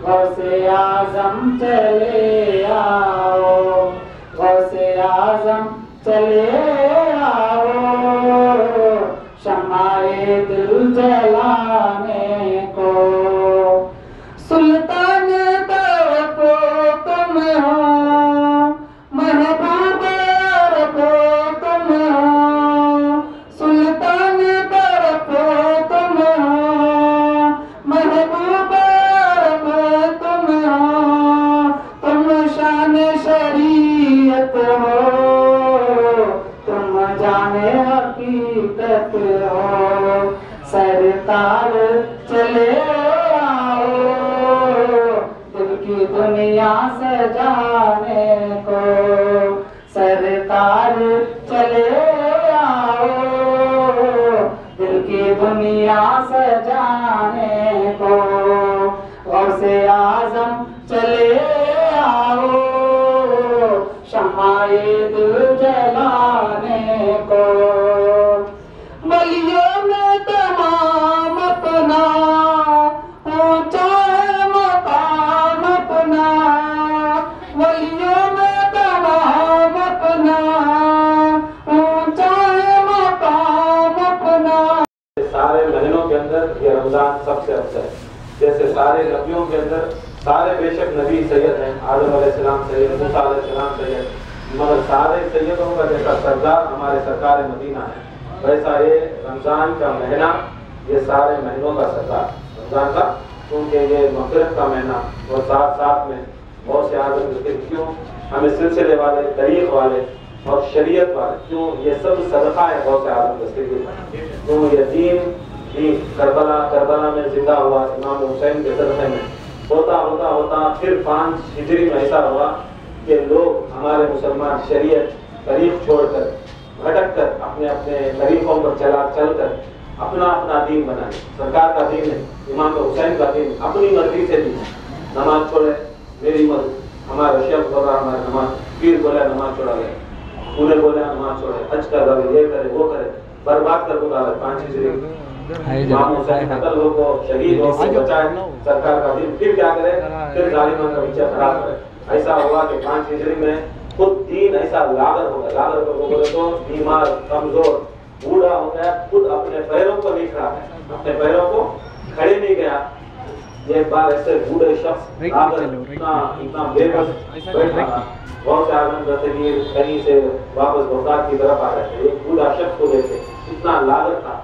गौसे आजम चले आओ, गौसे आजम चले आओ, शमाए दिल जलाने को। सुल्तान तरफ तुम हो, महबूब तरफ तुम हो, सुल्तान तरफ तुम हो, महबूब तरफ तुम हो, तुम शान शरीयत हो, तुम जाने हकीकत हो। सरकार चले आओ, दिल की दुनिया सजाने को। सरकार चले आओ, दिल की दुनिया सजाने को। गौसे आजम चले आओ, शमाए दिल जलाने को। वलियों में तमाम अपना ऊंचा है मकाम अपना, वलियों में तमाम अपना ऊंचा है मकाम अपना। सारे महीनों के अंदर ये रमजान सबसे अच्छा है। जैसे सारे नबियों के अंदर सारे बेशक नबी सैयद हैं, आदम अलैहिस्सलाम सैयद, मूसा अलैहिस्सलाम सैयद, मगर सारे सैयदों का जैसा सरदार हमारे सरकार मदीना है, वैसा ये रमजान का महीना ये सारे महीनों का सरदार रमजान का, क्योंकि ये मग़फ़िरत का महीना और साथ साथ में बहुत से आदम जिक्र क्यों हमें सिलसिले वाले, तरीक़ वाले और शरीयत वाले, क्यों ये सब सदका है बहुत से आदम दस्तगीर, क्यों ये दीन भी करबला में जिंदा हुआ इमाम हुसैन के सदक़े में होता होता होता फिर 5 हिजरी में ऐसा हुआ कि लोग हमारे मुसलमान शरीयत तरीक़ छोड़कर भटक कर अपने अपने तरीक़ों पर चलकर अपना अपना दीन बनाए। सरकार का दीन है, इमाम हुसैन का दीन, अपनी मर्जी से दीन। नमाज छोड़े, मेरी मर्जी, हमारा शेख बोला हमारे नमाज, पीर बोला नमाज छोड़ा गया, पूरे बोले नमाज छोड़े, हज कर रहे, ये करे वो करे, बर्बाद कर बुला 5 हिजरी इमाम हुसैन कत्ल हो को शहीद हो से बचाए सरकार का दीन, फिर क्या करे, फिर जालिमों का पीछे खराब करे। ऐसा हुआ कि 5 हिजरी में खुद दीन ऐसा लागर हो गया, लागर को बोले तो बीमार, कमजोर, बूढ़ा हो गया, खुद अपने पैरों को नहीं खड़ा है, अपने पैरों को खड़े नहीं गया। एक बार ऐसे बूढ़े शख्स इतना बेबस बैठा था, बहुत से आदम दस्तगीर कहीं से वापस बगदाद की तरफ आ रहे थे, एक बूढ़ा शख्स को देखे इतना लागर था,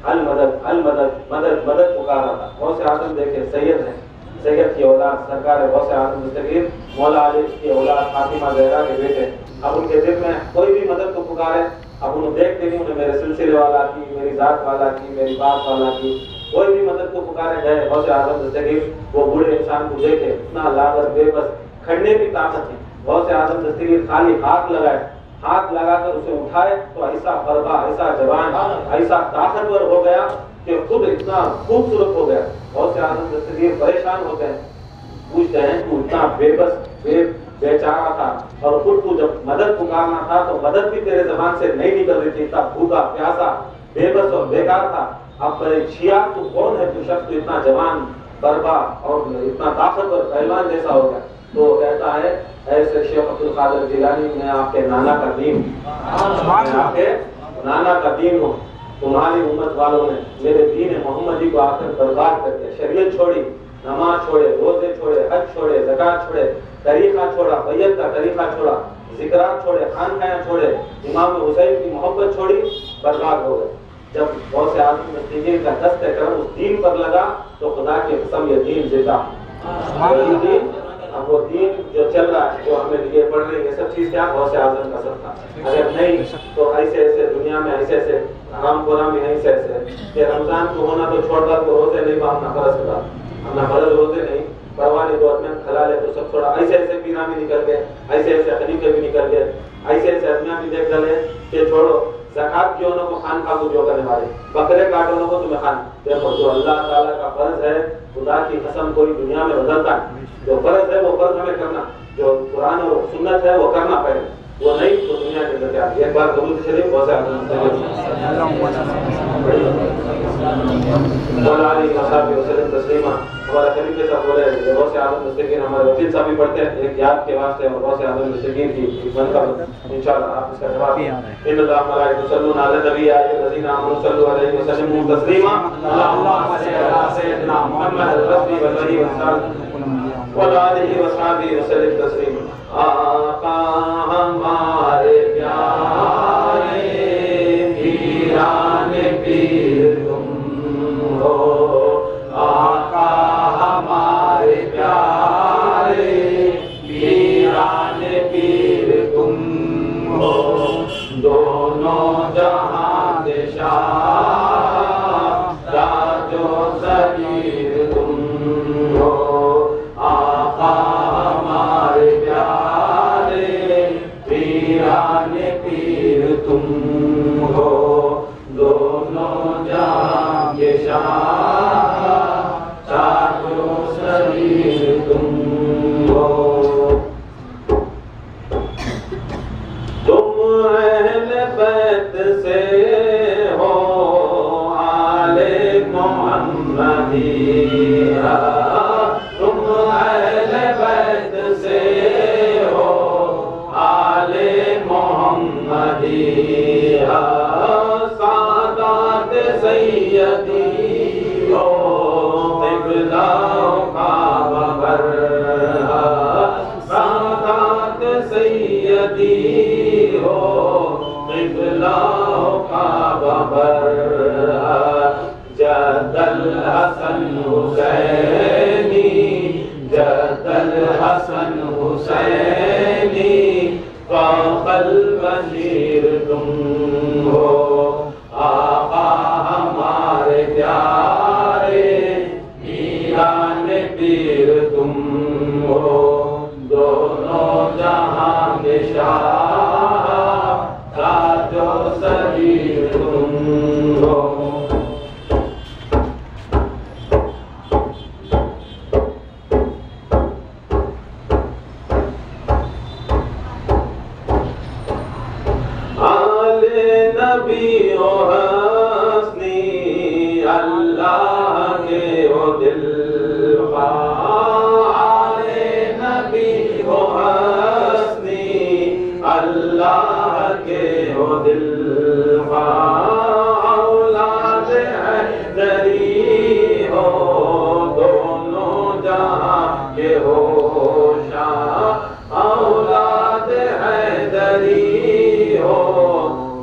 अल मदद अल मदद मदद मदद पुकार रहा था। बहुत से आदम देखे सैयद हैं, सैयद की औलाद सरकार है, बहुत से आदम दस्तगीर मौला अली की औलाद फातिमा ज़हरा के बेटे, अब उनके दिल में कोई भी मदद को पुकारे, अब उन्हें देखते नहीं, उन्हें मेरे सिलसिले वाला की, मेरी जात वाला की, मेरी बात वाला की, कोई भी मदद को पुकारे गए। बहुत से आदम दस्तगीर वो बूढ़े इंसान को देखे इतना लागर बेबस, खड़ने की ताकत है, बहुत से आदम दस्तगीर खाली हाथ लगाए, हाथ लगाकर उसे उठाए तो ऐसा बरबा, ऐसा जवान, ऐसा ताकतवर हो गया कि खुद इतना खूबसूरत हो गया। बहुत से आदम दस्तगीर परेशान होते हैं, पूछते हैं तू इतना बेबस बेचारा था और खुद तू जब मदद पुकारना था तो मदद भी तेरे ज़बान से नहीं निकल रही थी, इतना भूखा प्यासा बेबस और बेकार था, अब छिया तू कौन है, तू शख्स तो इतना जवान बरबा और इतना ताकतवर पहलवान जैसा हो गया। तो कहता है ऐसे शेख अब्दुल कादिर जिलानी, मैं आपके नाना का दीन, मैं आपके नाना का दीन हूँ, तुम्हारी उम्मत वालों ने मेरे दीन मोहम्मदी को आकर बर्बाद करके शरीयत छोड़ी, नमाज छोड़े, रोजे छोड़े, हज छोड़े, ज़कात छोड़े, तरीक़ा छोड़ा, बैयत का तरीक़ा छोड़ा, ज़िक्रात छोड़े, खानखाया छोड़े, इमाम हुसैन की मोहब्बत छोड़ी, बर्बाद हो गए। जब बहुत से आदमी दस्तगीर का दस्ते करम उस दीन पर लगा तो खुदा की कसम ये दीन जिंदा, अब वो दीन जो चल रहा है, जो हमें ये पढ़ रहे हैं, ये सब चीज़ क्या बहुत से आज़म का सब था। अगर नहीं तो ऐसे ऐसे दुनिया में ऐसे ऐसे हराम खोरा में ऐसे ऐसे रमजान को होना तो छोड़कर तो रोजे नहीं बांधना फर्ज खुदा, अपना फर्ज रोजे नहीं परवानी गवर्नमेंट खला ले तो सब थोड़ा ऐसे ऐसे पीरा भी निकल गए, ऐसे ऐसे खलीफे भी निकल गए, ऐसे ऐसे आदमियां भी देख डाले कि छोड़ो ज़कात क्यों को खान खा को जो करने वाले, बकरे काटों को तुम्हें खान। देखो जो अल्लाह ताला का फर्ज है, खुदा की कसम कोई दुनिया में बदलता है, जो फर्ज है वो फर्ज हमें करना, जो कुरान और सुन्नत है वो करना पड़ेगा, वो नहीं तो दुनिया के अंदर क्या। एक बार दरूद शरीफ बहुत मौलानी मसाफी वसल्लम तस्लीमा। हमारे खलीफे साहब बोले गौस आज़म दस्तगीर हमारे वकील साहब भी पढ़ते हैं एक याद के वास्ते और गौस आज़म दस्तगीर की मनक़ब इंशाअल्लाह आप इसका जवाब इन्नल्लाह मलाइकतहु युसल्लूना अलन नबी या अय्युहल्लज़ीना आमनू सल्लू अलैहि व सल्लिमू तस्लीमा। अल्लाहुम्मा सल्लि अला सय्यिदिना मुहम्मद रसूली व अलैहि व आलिहि व सहाबिहि व सल्लिम तस्लीमा। आका हमारे प्यारे पीराने पीर तुम हो, आका हमारे प्यारे पीराने पीर तुम हो, दोनों जहां के शाह ताजो ज़मीर तुम हो, आका हमारे प्यारे पीराने पीर तुम हो, दोनों जहां के शाह ताजो ज़मीर तुम हो। तुम अहले बैत से हो आले मोहम्मदिया, तुम अहले बैत से हो आले मोहम्मदिया, सादात सैयदी हो क़िबला काबा पर, सादात सैयदी हो क़िबला काबा पर, जद्दल हसन हुसैनी, जद्दल हसन हुसैनी क़ाक़ल वज़ीर तुम हो, आका हमारे प्यारे पीराने पीर तुम हो, दोनों जहां के शाह ताजो ज़मीर तुम हो। आले नबी ओ हस्नी अल्लाह के ओ दिलवा, आले नबी ओ हस्नी अल्लाह के ओ दिलवा, औलाद हैदरी हो दोनों जहां के हो शाह, औलाद हैदरी हो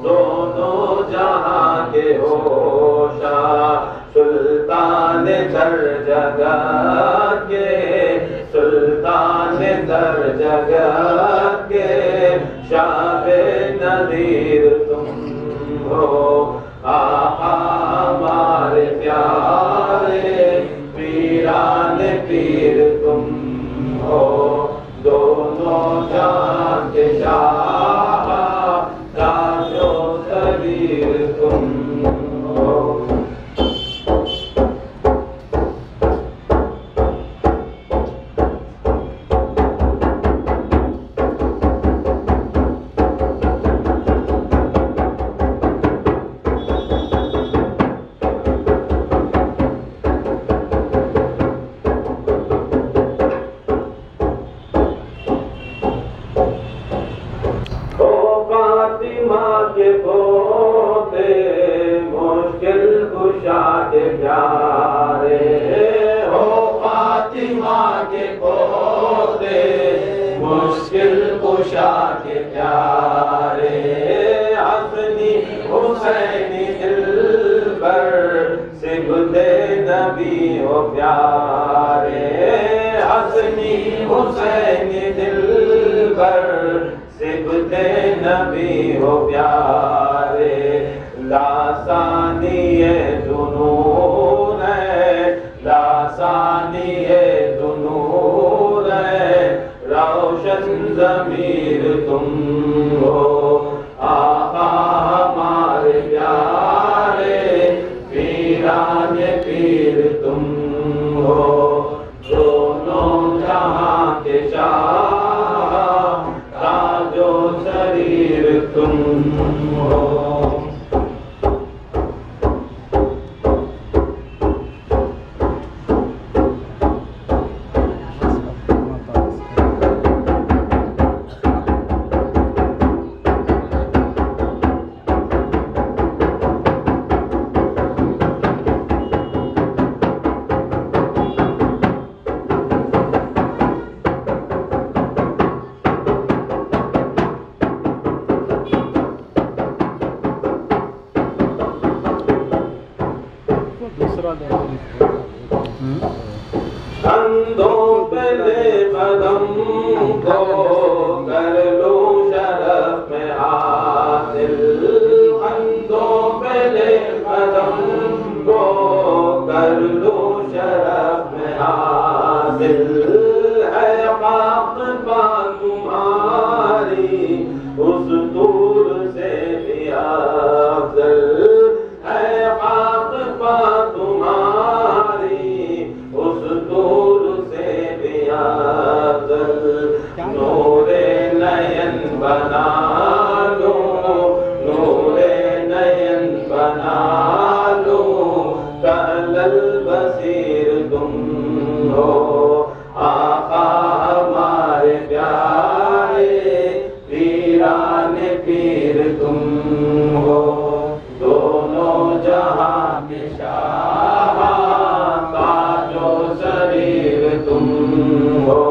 दोनों जहां के हो शाह, सुल्तान दर जगत के, सुल्तान दर जगत के शाह नज़ीर तुम हो, आका हमारे प्यारे पीराने पीर तुम हो, दोनों जहां के शाह ताजो ज़मीर तुम हो। फातिमा के पोते मुश्किल कुशा के प्यारे हो, फातिमा के पोते मुश्किल कुशा के प्यारे, हसनी हुसैनी दिलबर सिबते नबी हो प्यारे, हसनी हुसैनी दिलबर सिबते नबी हो प्यारे, लासानिए जुनून है, लासानिए जुनून है, रोशन ज़मीर तुम हो, आका हमारे प्यारे पीराने पीर तुम हो, दोनों जहां के शाह ताजो शरीर तुम हो। कंधों पे ले कदम को कर लो शरफ में हासिल, कंधों पे ले कदम को कर लो शरफ में हासिल। है काक़बा तुम्हारी उस दूर से भी अफ़ज़ल, है काक़बा तुम्हारी उस दूर से भी अफ़ज़ल। नूरे नयन बना लो, नूरे नयन बना लो, कअल बसीर तुम हो। आका हमारे प्यारे पीराने पीर तुम हो। दोनों जहां के शाह ताजो शरीर तुम हो।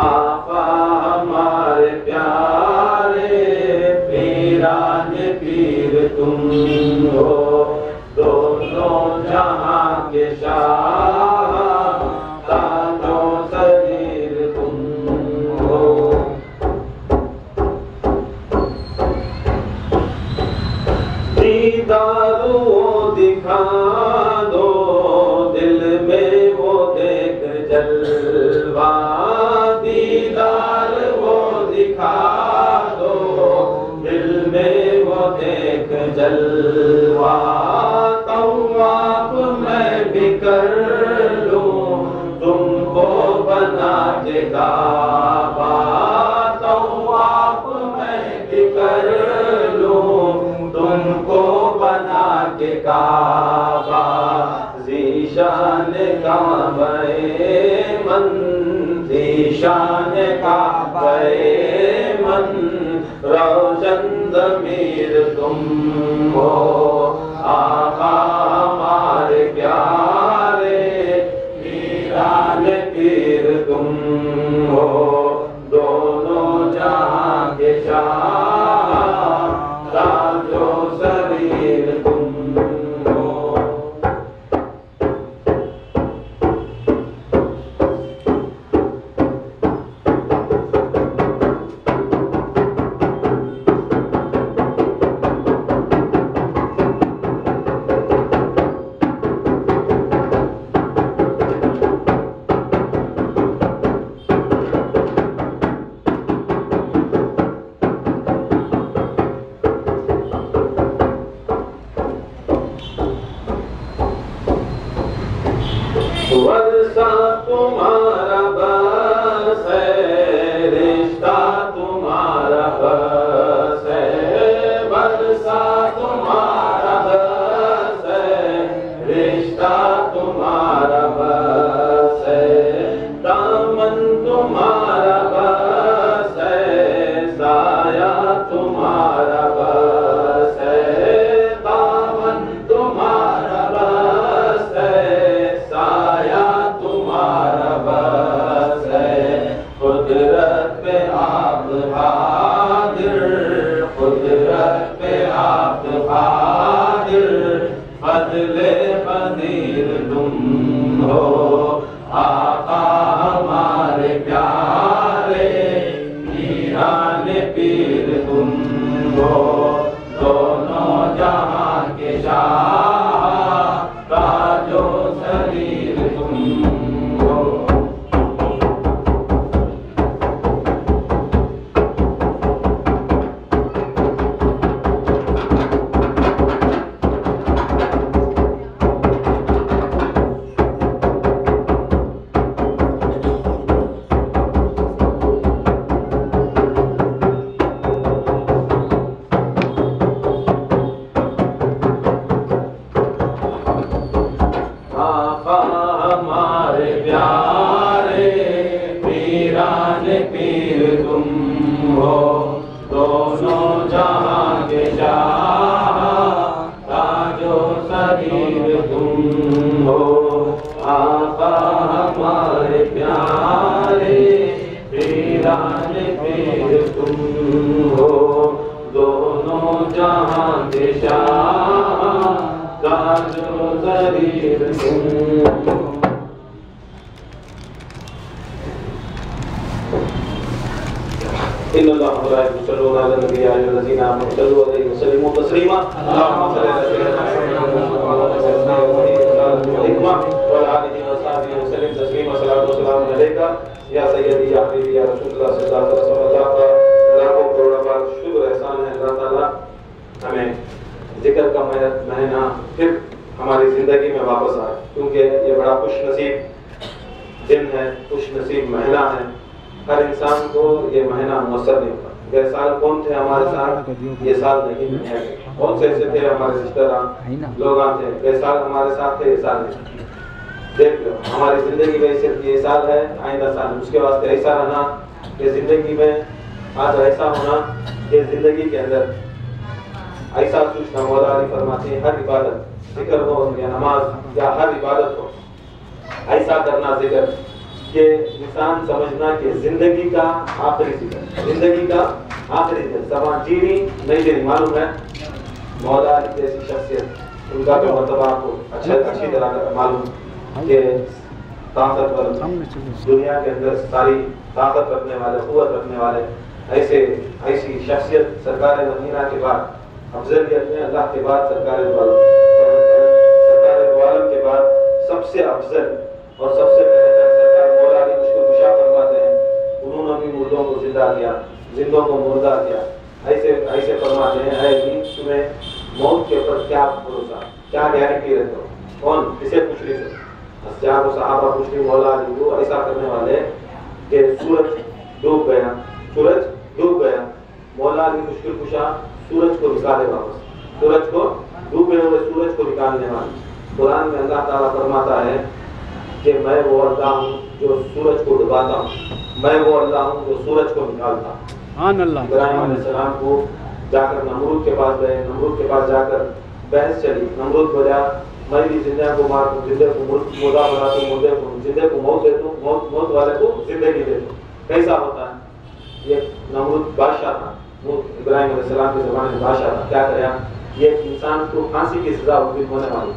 आका हमारे प्यारे पीराने पीर तुम हो। दोनों जहां के शाह ताजो शरीर तुम हो। दीदार वो दिखा दो, दिल में वो देख जलवा। दीदार वो दिखा दो, दिल में वो देख जलवा। तवाफ मैं भी कर लूं तुमको बना के काबा। तवाफ मैं भी कर लूं तुमको बना के काबा। ज़ीशान काबे मन, ज़ीशान काबे मन, रोशन ज़मीर तुम हो। आका हमारे प्यारे पीरान पीर तुम हो। दोनों जहां के शाह ताजो शरीर तुम हो। वर्षा तुम्हारा बस है, रिश्ता तुम्हारा बस है। वर्षा तुम्हारा बस है, रिश्ता तुम्हारा बस है। दामन तुम्हारा बस है, साया तुम्हारा बस है। दामन तुम्हारा बस है, साया तुम्हारा बस है। कुदरत पे आप हाजिर, कुदरत पे आप हाजिर, बदले बदीर तुम हो। आका हमारे प्यारे पीराने पीर तुम हो। दोनों जहां के शाह ताजो शरीर तुम हो। हमारे प्यारे पीराने पीर तुम हो। दोनों जहां के शाह ताजो शरीर तुम हो। आका हमारे प्यारे पीराने पीर तुम हो। दोनों जहां के शाह ताजो शरीर तुम हो। इन्नल्लाह व मलाइकतहु युसल्लूना अलन नबी या अय्युहल्लज़ीना आमनू सल्लु अलैहि व सल्लिमू तस्लीमा अल्लाहुम्मा सल्लि अला सय्यिदिना मुहम्मद व अला आलिहि व सहाबिहि व सल्लिम तस्लीमा सल्लल्लाहु अलैहि वसल्लम अलैका या सय्यदी या हबीबी या रसूलुल्लाह सल्लल्लाहु अलैहि वसल्लम का लाखों करोड़ों बार शुक्र एहसान है अल्लाह ताला हमें जिक्र का महीना फिर हमारी जिंदगी में वापस आए, क्योंकि ये बड़ा खुशनसीब दिन है, खुशनसीब महीना है। हर इंसान को ये महीना मुयस्सर नहीं होता। गए साल कौन थे हमारे साथ, ये साल नहीं है। कौन से ऐसे थे हमारे रिश्तेदार लोग थे, गए साल हमारे साथ थे, ये साल नहीं। देख लो हमारी जिंदगी में सिर्फ ये साल है, आइंदा साल उसके वास्ते ऐसा रहना कि जिंदगी में आज ऐसा होना कि जिंदगी के अंदर ऐसा सोचना। मौला अली फरमाते हैं हर इबादत जिक्र हो या नमाज या हर इबादत हो ऐसा करना जिक्र कि इंसान समझना कि जिंदगी का आखिरी जिक्र, जिंदगी का आखिरी जिक्र, समा जीनी नहीं जीनी। मालूम है मौला अली जैसी शख्सियत उनका तो मतलब आपको अच्छी तरह मालूम कि ताकतवर दुनिया के अंदर सारी ताकत रखने वाले, कुव्वत रखने वाले ऐसी शख्सियत सरकार मदीना के बाद अफजलियत में अल्लाह के बाद सरकार आलम के बाद सबसे अफजल और सबसे बेहतर सरकार मौला अली मुश्किल कुशा फरमाते हैं। उन्होंने भी मुर्दों को जिंदा किया, जिंदों को मुर्दा किया। ऐसे फरमाते हैं है कि तुम्हें मौत के ऊपर क्या भरोसा, क्या गारंटी रहते हो, कौन किसे पूछ रही थे असहाब व सहाबा पूछ रही मौला अली को ऐसा करने वाले कि सूरज डूब गया, सूरज डूब गया, मौला अली मुश्किल कुशा सूरज को निकाले वापस, सूरज को डूबे हुए सूरज को निकालने वाले। कुरान में अल्लाह ताला फरमाता है कि मैं वो अल्लाह हूँ जो सूरज को डुबाता हूँ, मैं वो अल्लाह हूँ जो सूरज को निकालता हूँ। इब्राहिम अलैहिस्सलाम को जाकर नमरूद के पास गए, नमरूद के पास जाकर बहस चली। नमरूद बोला मैं भी जिंदा को मार दूं, जिंदे को मुर्दा बना दूं, मुर्दे को जिंदे को मौत दे दूं, मौत वाले को जिंदगी दे दूं। कैसा होता है? ये नमरूद बादशाह था, इब्राहिम अलैहिस्सलाम के ज़माने में बादशाह था। क्या कराया? ये इंसान को फांसी की सजा उस दिन होने वाली।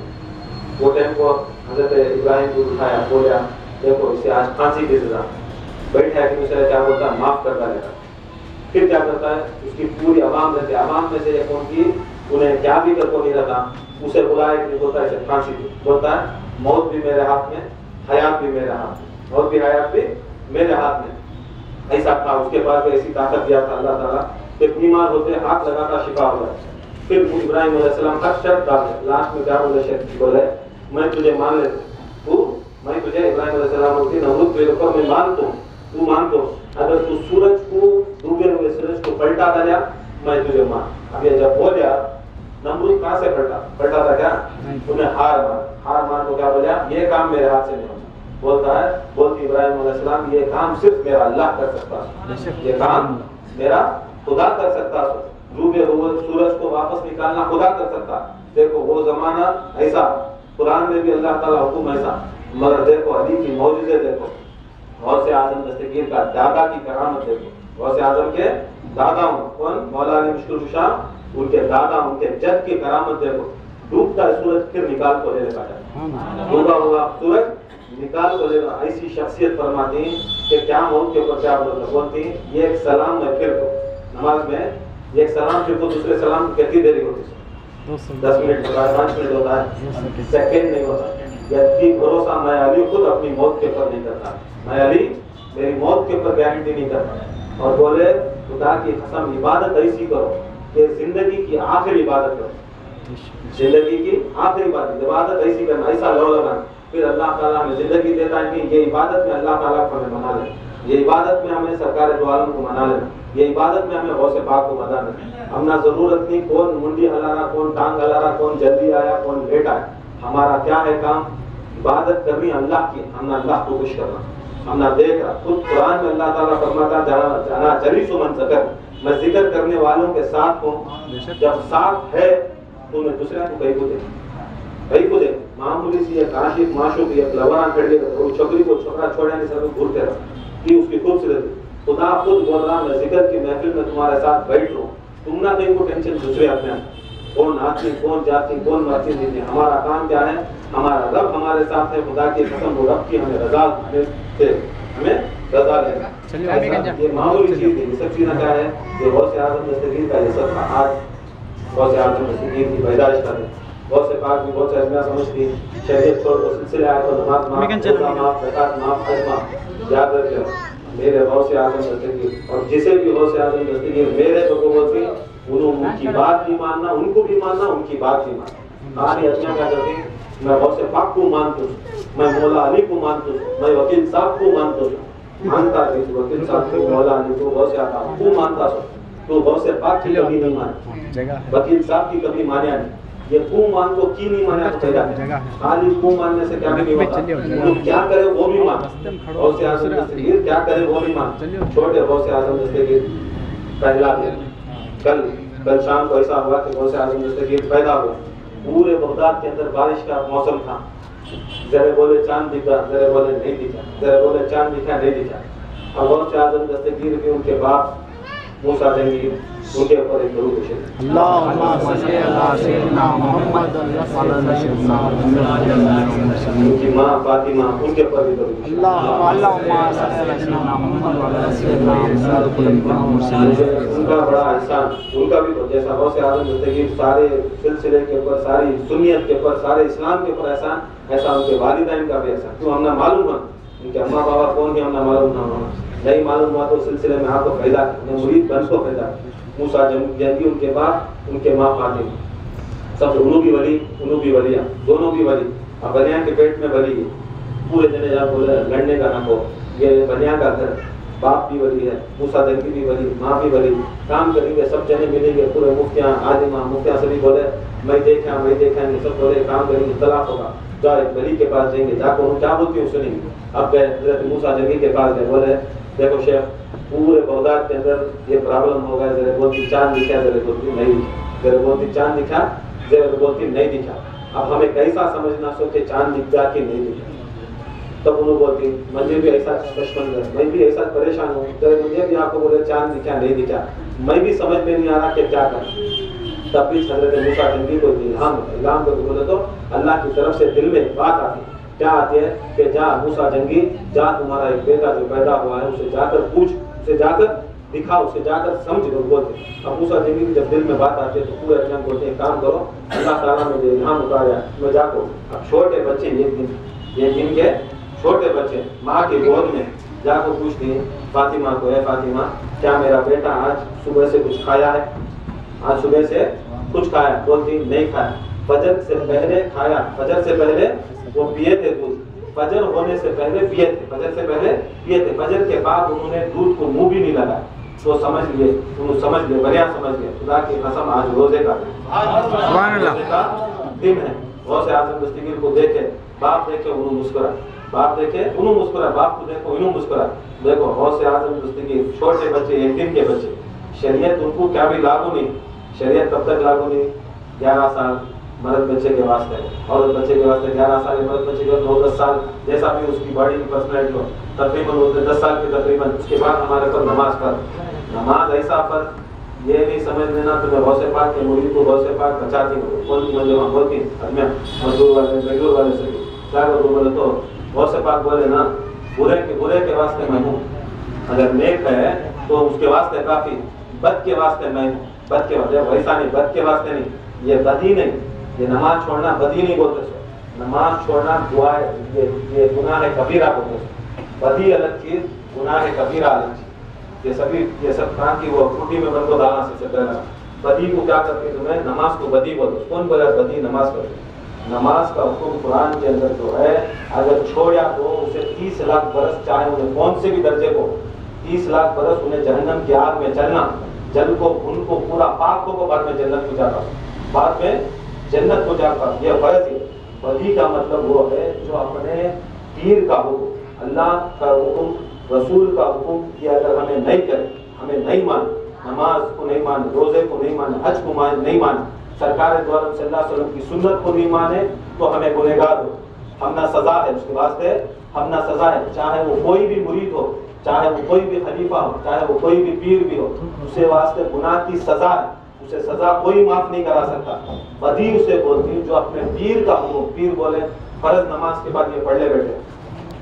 वो टाइम को हज़रत इब्राहिम को उठाया, बोला देखो इसे आज फांसी की सजा। बैठा कि मुझे क्या बोलता है माफ कर डालेगा। फिर क्या करता है उसकी पूरी आवाम रहती है, आवाम में से कौन की उन्हें क्या भी कर को नहीं रहता, उसे बुलाया कि बोलता है इसे फांसी दो। बोलता है मौत भी मेरे हाथ में, हयात भी मेरे हाथ में, मौत भी हयात भी मेरे हाथ में। ऐसा था उसके पास ऐसी ताकत दिया था अल्लाह ताला कि बीमार होते हाथ लगाता शिफा हो जाए। फिर इब्राहिम अलैहिस्सलाम हर शर्त डाले, लास्ट में क्या बोले शर्त बोले मैं तुझे मान ले तू, मैं तुझे इब्राहिम अलैहिस्सलाम होती नमरूद के ऊपर मैं मान दूं, तू मान दो अगर तू सूरज को डूबे हुए सूरज को पलटा दिया मैं तुझे मान। अब ये जब बोला नमरूद कहाँ से पलटा था क्या? उन्हें हार मान को क्या बोला ये काम मेरे हाथ से नहीं होता। बोलता है बोलती इब्राहिम अलैहिस्सलाम ये काम सिर्फ मेरा अल्लाह कर सकता है, ये काम मेरा खुदा कर सकता है। डूबे हुए सूरज को वापस निकालना खुदा कर सकता। देखो वो जमाना ऐसा, कुरान में भी अल्लाह ताला हुक्म ऐसा, मगर देखो अली की मौजूदे देखो, गौसे आजम दस्तगीर का दादा की करामत देखो। गौसे आजम के दादा कौन? मौला अली मुश्किल कुशा, उनके दादा उनके जद की करामत देखो। डूबता सूरज फिर निकाल को ले लेगा, डूबा हुआ सूरज निकाल को लेगा। ऐसी शख्सियत फरमाती कि क्या मौत के ऊपर क्या बोलती ये एक सलाम में फिर को नमाज में एक सलाम फिर को दूसरे सलाम को कितनी देरी होती है? 10 मिनट होता है, 5 मिनट होता है, सेकंड नहीं होता। यदि भरोसा मैं अली खुद अपनी मौत के ऊपर नहीं करता, मैं अली मेरी मौत के ऊपर गारंटी नहीं करता। और बोले खुदा की कसम इबादत ऐसी करो कि जिंदगी की आखिरी इबादत करो, जिंदगी की आखिरी इबादत ऐसी करना, ऐसा लो लगाना। फिर अल्लाह ताला हमें जिंदगी देता है कि ये इबादत में अल्लाह ताला को हमें मना लेना, ये इबादत में हमें सरकार दो आलम को मना लेना, ये इबादत में हमें गौसे पाक को मना लेना। हमना जरूरत नहीं कौन मुंडी हला रहा, कौन टांग हला रहा, कौन जल्दी आया, कौन लेट आया। हमारा क्या है काम? इबादत करनी अल्लाह की, हमने अल्लाह को खुश करना। हमने देख रहा खुद कुरान में अल्लाह ताला फरमाता जाना जलीसु मन ज़कर, मैं जिक्र करने वालों के साथ हूँ। जब साथ है तो मैं दूसरे को कहीं को दे, कहीं को दे। मामूली सी एक आशिक माशूक एक लवरा खड़ गया तो छोकरी को छोकरा छोड़ने के सब घूरते रहा कि उसकी खूबसूरती। खुदा खुद बोल रहा मैं जिक्र की महफिल में तुम्हारे साथ बैठ रहा हूँ, तुम ना कहीं को टेंशन दूसरे अपने कौन आती कौन जाती कौन मरती नहीं। हमारा काम क्या है? हमारा रब हमारे साथ है, खुदा की कसम वो रब की हमें रजा से हमें रजा लेना। ये मामूली चीज है। ये सब चीज़ें क्या है कि गौसे आज़म दस्तगीर का ये सब आज गौसे आज़म दस्तगीर की पैदाइश का है। गौसे पाक भी बहुत से अजमिया समझती शरीयत छोड़ को सिलसिले आए तो नमाज माफ, रोज़ा माफ, ज़कात माफ, हज माफ। याद रखें मेरे गौसे आज़म दस्तगीर और जिसे भी गौसे आज़म दस्तगीर मेरे तो बोलती उनकी बात भी मानना, उनको भी मानना, उनकी बात भी मानना। कहानी अजमिया क्या करती मैं गौसे पाक को मानता हूँ, मैं मौला अली को मानता हूँ, मैं वकील साहब को मानता हूँ। मानता थी वकील साहब को, मौला अली को, गौसे आज़म को मानता हूँ तो गौसे पाक की कभी नहीं मानी, वकील साहब की कभी मान्या नहीं। ये को मान को की नहीं माना चाहिए। खाली को मानने से क्या नहीं होता, वो क्या करे वो भी मान। गौसे आज़म दस्तगीर क्या करे वो भी मान। छोटे गौसे आज़म दस्तगीर पहला दिन कल शाम को ऐसा हुआ कि गौसे आज़म दस्तगीर पैदा हुए। पूरे बगदाद के अंदर बारिश का मौसम था। जरे बोले चांद दिखा, जरे बोले नहीं दिखा, जरे बोले चांद दिखा नहीं दिखा। और गौसे आज़म दस्तगीर भी उनके बाप मूसा जंगीर उनके ऊपर एक दरूद शरीफ अल्लाहुम्मा सल्ली अला सय्यिदना मुहम्मद उनकी माँ फातिमा उनके ऊपर भी दरूद शरीफ अल्लाहुम्मा सल्ली अला सय्यिदना मुहम्मद। उनका बड़ा एहसान उनका भी तो जैसा गौसे आज़म दस्तगीर सारे सिलसिले के ऊपर, सारी सुन्नियत के ऊपर, सारे इस्लाम के ऊपर एहसान, ऐसा उनके वालिदैन का भी एहसान। क्यों हमने मालूम है उनके अम्मा बाबा कौन है, हमने मालूम ना हो, नहीं मालूम हुआ तो सिलसिले में आपको पैदा मुरीद बन को पैदा मूसा जंगी उनके बाद उनके माँ फातिमा सब उन्हों भी वलिया दोनों भी वली। अब बनिया के पेट में वली है पूरे जने जा बोले लड़ने का ना हो। ये बनिया का घर बाप भी वली है, मूसा जंगी भी वली, माँ भी वली। काम करेंगे सब जने मिलेंगे पूरे मुफ्तियाँ आलिमा मुफ्तियाँ सभी बोले मैं देखा सब बोले काम करेंगे तलाक होगा। जाओ एक वली के पास जाएंगे, जाकर वो क्या बोलती हूँ सुनेंगे। अब गए हज़रत मूसा जंगी के पास गए, बोले देखो शेख पूरे बगदाद के अंदर ये प्रॉब्लम हो गया, जरा बोलती चांद दिखा, जरा बोलती नहीं, जरा बोलती चांद दिखा, जरा बोलती नहीं दिखा। अब हमें कैसा समझना सोचे चांद दिख जा कि नहीं दिखा। तब उन्होंने बोलती मुझे भी ऐसा दुश्मन है, मैं भी ऐसा परेशान हूँ, जरा मुझे भी आपको बोले चांद दिखा नहीं दिखा, मैं भी समझ में नहीं आ रहा कि क्या करें। तब भी हज़रत मूसा जंगी को इल्हाम को बोले तो अल्लाह की तरफ से दिल में बात आती क्या आती है कि जा मूसा जंगी जा, तुम्हारा एक बेटा जो पैदा हुआ है उसे जाकर पूछ, उसे जाकर दिखा, उसे जाकर समझ लो बोलते। अब मूसा जंगी की जब दिल में बात आती है तो पूरे अजम बोलते हैं काम करो अल्लाह ताला मुझे इल्हाम उतारा मैं जाको। अब छोटे बच्चे एक दिन के छोटे बच्चे माँ के गोद में जाकर पूछती है फातिमा को, है फातिमा क्या मेरा बेटा आज सुबह से कुछ खाया है, आज सुबह से कुछ खाया? बोलती नहीं खाया। फजर से पहले खाया, फजर से पहले वो पिए थे दूध, फजर होने से पहले पिए थे, फजर से पहले पिए थे, फजर के बाद उन्होंने दूध को मुंह भी नहीं लगाया। तो समझ लिए, उन्होंने समझ लिए, बढ़िया समझ लिए, खुदा की कसम आज रोजे का दिन है। गौसे आज़म दस्तगीर को देखे, बाप देखे उन्होंने मुस्कुरा, बाप देखे उन्होंने मुस्कुरा, बाप को देखो उन्होंने मुस्कुरा। देखो गौसे आज़म दस्तगीर छोटे बच्चे, एक दिन के बच्चे, शरीयत उनको क्या भी लागू नहीं। शरीयत कब तक लागू नहीं? 11 साल मर्द बच्चे के वास्ते, औरत बच्चे के वास्ते 11 साल, मर्द बच्चे के 9-10 साल, जैसा भी उसकी बॉडी की पर्सनैलिटी हो, तकरीबन होते 10 साल के तकरीबन। उसके बाद हमारे पर नमाज पर नमाज ऐसा पर ये नहीं समझ लेना तो मैं गौसे पाक के मुरीद को गौसे पाक बचाती हूँ। कौन सी मंजिल बोलती अजमेर मजदूर वाले बेगूर वाले से क्या करो बोले तो गौसे पाक बोले ना बुरे के वास्ते मैं हूँ, अगर नेक है तो उसके वास्ते काफी, बद के वास्ते मैं हूँ, बद के वास्ते वैसा नहीं, बद के वास्ते नहीं, ये बदी नहीं, ये नमाज छोड़ना बदी नहीं बोलते सो, नमाज छोड़ना दुआ ये गुनाह है कबीरा बोलते सो। बदी अलग चीज, गुनाह है कबीरा अलग चीज। ये सब काम की वो रोटी में बन को डालना से पहला बदी को क्या करते तुम्हें नमाज को बदी बोलते। कौन बोला बदी? नमाज करते। नमाज का हुक्म कुरान के अंदर जो है अगर छोड़ा तो उसे 30 लाख बरस, चाहे उन्हें कौन से भी दर्जे को, 30 लाख बरस उन्हें जहन्नम की आग में जलना, जल को उनको पूरा पाक को बाद में जन्नत को जाता, बाद में जन्नत को जाता। ये फर्ज है। बदी का मतलब वो है जो अपने पीर का हुक्म, अल्लाह का हुक्म, रसूल का हुक्म कि अगर हमें नहीं करे, हमें नहीं माने, नमाज को नहीं माने, रोजे को नहीं माने, हज को नहीं माने, सरकार द्वारा सल्लल्लाहु अलैहि वसल्लम की सुन्नत को नहीं माने तो हमें गुनहगार हो, हमना सजा है, उसके वास्ते हमना सजा है। चाहे वो कोई भी मुरीद हो, चाहे वो कोई भी खलीफा हो, चाहे वो कोई भी पीर भी हो, उसे वास्ते गुनाह की सजा है, उसे सजा कोई माफ नहीं करा सकता। बदी उसे बोलती जो अपने पीर का हुक्म, पीर बोले फर्ज नमाज के बाद ये पढ़ ले बेटे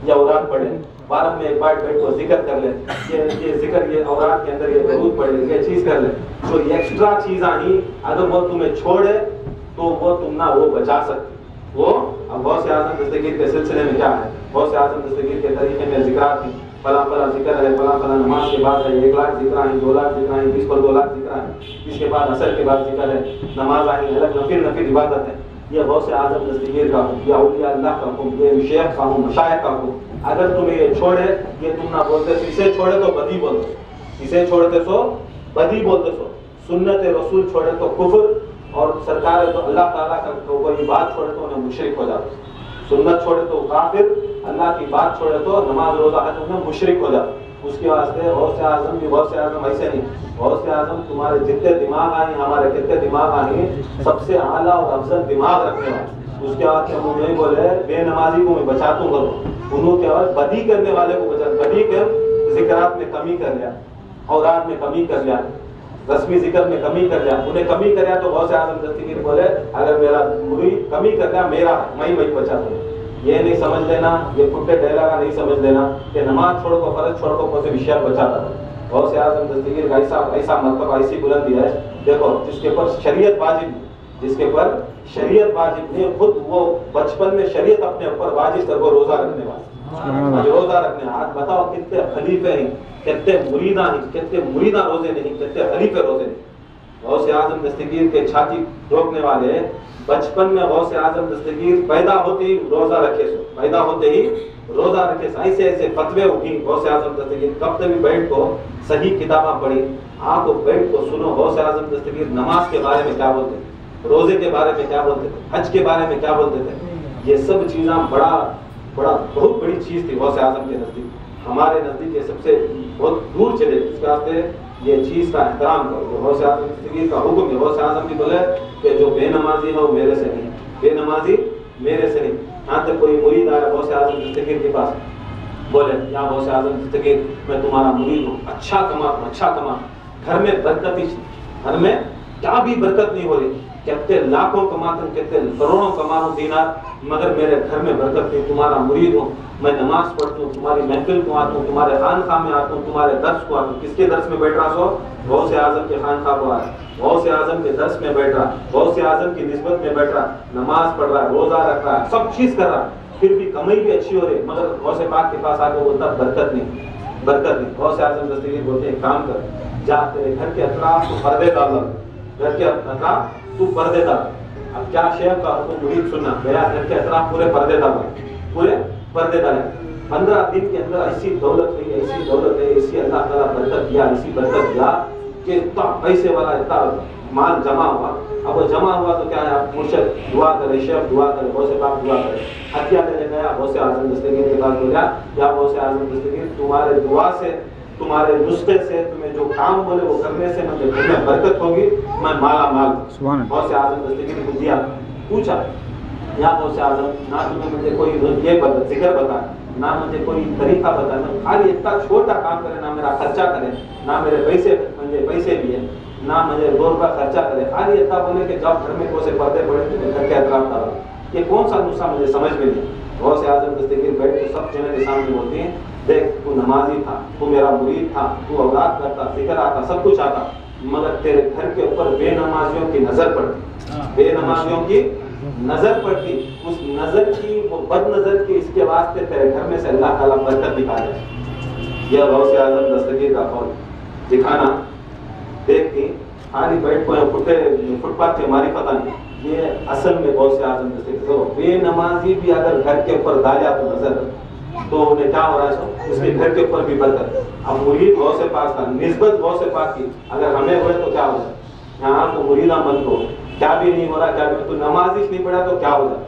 या उरान पढ़े, वारम में एक बार बैठ को जिक्र कर ले, ये जिक्र ये औरात के अंदर ये दरूद पढ़ ले, ये चीज कर ले, तो ये एक्स्ट्रा चीज आई अगर वो तुम्हें छोड़े तो वो तुम ना वो बचा सकते वो। अब गौसे आजम दस्तगीर के सिलसिले में क्या है, गौसे आजम दस्तगीर के तरीके में जिक्रात हैं, फला फला जिक्र है, फला फला नमाज के बाद है 1 लाख जिक्र है, 2 लाख जिक्र है, 20 पर 2 लाख जिक्र है, इसके बाद असर के बाद जिक्र है, नमाज आई अलग नफिल इबादत है। ये गौसे आजम दस्तगीर का हुक्म, या औलिया अल्लाह का हुक्म, ये शेख का हुक्म, मशाइख का हुक्म। अगर तुम्हें ये छोड़े, ये तुम ना बोलते इसे छोड़े तो बदी बोलते, इसे छोड़ते सो बदी बोलते सो, सुन्नत रसूल छोड़े तो कुफ्र, और सरकार तो अल्लाह ताला का तो कोई बात छोड़े तो उन्हें मुशरिक हो जाते, सुन्नत छोड़े तो काफिर, अल्लाह की बात छोड़े तो नमाज रोजा हज उन्हें मुशरिक हो जाते। उसके वास्ते गौसे आजम भी गौसे आजम ऐसे नहीं, गौसे आजम तुम्हारे जितने दिमाग आए, हमारे कितने दिमाग आए, सबसे आला और अफजल दिमाग रखने वाले। उसके बाद हम नहीं बोले बेनमाजी को मैं बचा दूंगा, उन्होंने क्या बदी करने वाले को बचा, बदी कर जिक्रात में कमी कर लिया, औरात में कमी कर लिया, रस्मी जिक्र में कमी कर लिया, उन्हें कमी कर लिया तो गौसे आजम दस्तगीर बोले अगर मेरा मुरीद कमी कर लिया मेरा मैं बचा दूंगा। ये नहीं समझ लेना, ये फुटे डेला का नहीं समझ लेना कि नमाज छोड़ को फर्ज छोड़ को कोई विषय बचाता है। गौसे आजम दस्तगीर का ऐसा मतलब ऐसी बुलंदी है, देखो जिसके ऊपर शरीयत वाजिब, जिसके ऊपर शरीयत वाजिब नहीं, खुद वो बचपन में शरीयत अपने ऊपर वाजिब कर वो रोजा रखने वाले, रोजा रखने। आज बताओ कितने खलीफे हैं, कितने मुरीदा हैं, कितने मुरीदा रोजे नहीं, कितने खलीफे रोजे नहीं। गौसे आजम दस्तगीर के छाती रोकने वाले बचपन में गौसे आजम दस्तगीर पैदा होते ही रोजा रखे, पैदा होते ही रोजा रखे, ऐसे ऐसे फतवे उठी गौसे आजम दस्तगीर। कब तक भी बैठ को सही किताबा पढ़ी, आप बैठ को सुनो गौसे आजम दस्तगीर नमाज के बारे में क्या बोलते थे, रोजे के बारे में क्या बोलते थे, हज के बारे में क्या बोलते थे। ये सब चीज़ें बहुत बड़ी चीज थी गौसे आजम के नजदीक। हमारे नजदीक ये सबसे बहुत दूर चले, इसके वास्ते ये चीज का एहतराम करो। गौसे आजम दस्तगीर का हुक्म है, गौसे आजम भी बोले कि जो बेनमाजी है वो मेरे से नहीं, बेनमाजी मेरे से नहीं। यहाँ तक कोई मुरीद आया गौसे आजम दस्तगीर के पास, बोले या गौसे आजम दस्तगीर मैं तुम्हारा मुरीद हूँ, अच्छा कमा, घर में बरकत ही, घर में क्या भी बरकत नहीं हो रही, कितने लाखों कमाते हूँ, कितने करोड़ों कमा रहा हूँ दीनार, मगर मेरे घर में बरकत नहीं। तुम्हारा मुरीद हूँ, मैं नमाज पढ़ता हूँ, तुम्हारी महफिल को आता हूँ, तुम्हारे खानखा में आता हूँ, तुम्हारे दर्स को आता हूँ। किसके दर्स में बैठ रहा सो? गौसे आजम के खानखा को आया, गौसे आजम के दर्स में बैठ रहा, गौसे आजम की निस्बत में बैठ रहा, नमाज पढ़ रहा है, रोजा रख रहा है, सब चीज कर रहा है, फिर भी कमाई भी अच्छी हो रही, मगर गौसे पाक के पास आके बोलता बरकत नहीं। गौसे आजम दस्तगीर बोलते हैं काम कर, जा तेरे घर के अतराफ तू पर्दे डाल, घर के अतराफ तू पर्दे डाल। अब क्या शेख का हुक्म मुरीद सुनना, मेरा घर के अतराफ पूरे पर्दे डाले, पूरे पर्दे डाले। 15 दिन के अंदर ऐसी दौलत है, ऐसी अल्लाह ताला बरकत दिया, ऐसी बरकत दिया कि इतना पैसे वाला, इतना माल जमा हुआ। अब वो जमा हुआ तो क्या है, आप मुर्शिद दुआ करे, शेख दुआ करे, गौसे पाक दुआ करे, हथिया देने गया गौसे आजम दस्तगीर के पास बोला, या गौसे आजम दस्तगीर तुम्हारे दुआ से, तुम्हारे नुस्खे से, तुम्हें जो काम बोले वो करने से मुझे घर में बरकत होगी, मैं माला माल। गौसे आजम दस्तगीर को दिया, पूछा या गौसे आजम ना तुम्हें मुझे कोई ये जिक्र बता, ना मुझे कोई तरीका बता, खाली इतना छोटा काम करे, ना मेरा खर्चा करे, ना मेरे पैसे भी है, ना मुझे 2 रुपया खर्चा करे, खाली इतना बोले कि जब घर में कौन से पर्दे पड़े तो घर के एहतराम करो। ये कौन सा नुस्खा मुझे समझ में नहीं। गौसे आजम दस्तगीर बैठ के सब जने के सामने बोलती हैं, देख तू नमाजी था, तू मेरा मुरीद था, तू औरात करता, जिक्र आता, सब कुछ आता, मगर तेरे घर के ऊपर बेनमाजियों की नजर पड़ती, बेनमाजियों की नजर पड़ती, उस नजर की, वो बद नजर की, इसके वास्ते तेरे घर में से अल्लाह ताला बरकत दिखा जाए। यह गौसे आजम दस्तगीर का कौल दिखाना देखती खाली बैठ को फुटपाथ के मारी पता नहीं, ये असल में गौसे आजम दस्तगीर। तो बेनमाजी भी अगर घर के ऊपर डाला तो नजर, तो उन्हें क्या हो रहा है, उसके घर के ऊपर भी बरकत। अब मुरीद गौसे पाक का, निस्बत गौसे पाक की अगर हमें हुए तो क्या हो जाए, यहाँ तो मुरीदा मन को क्या भी नहीं हो रहा, क्या भी, तो नमाजिश नहीं पढ़ा तो क्या हो जाए,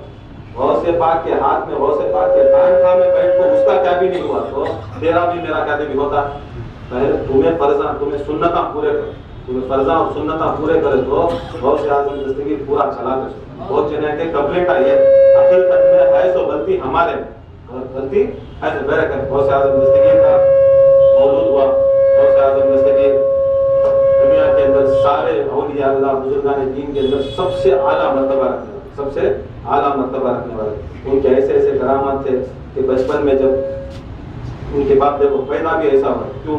गौसे पाक के हाथ में, गौसे पाक के खानखा में बैठ को उसका क्या भी नहीं हुआ तो तेरा भी मेरा क्या भी होता। पहले तुम्हें फर्जा, तुम्हें सुन्नता पूरे कर, तुम्हें फर्जा और सुन्नता पूरे करे तो गौसे आजम दस्तगीर पूरा चला दे। बहुत जने के कंप्लेंट आई है, हकीकत में है सो गलती हमारे में, गलती है तो मेरे कर। गौसे आजम दस्तगीर का मौलूद हुआ, गौसे आजम दस्तगीर दुनिया के अंदर सारे औलिया अल्लाह बुजुर्गान दीन के अंदर सबसे आला मर्तबा रखने वाले, सबसे आला मर्तबा रखने वाले। उनके ऐसे ऐसे करामात थे कि बचपन में जब उनके बाप देखो पैदा भी ऐसा हो, क्यों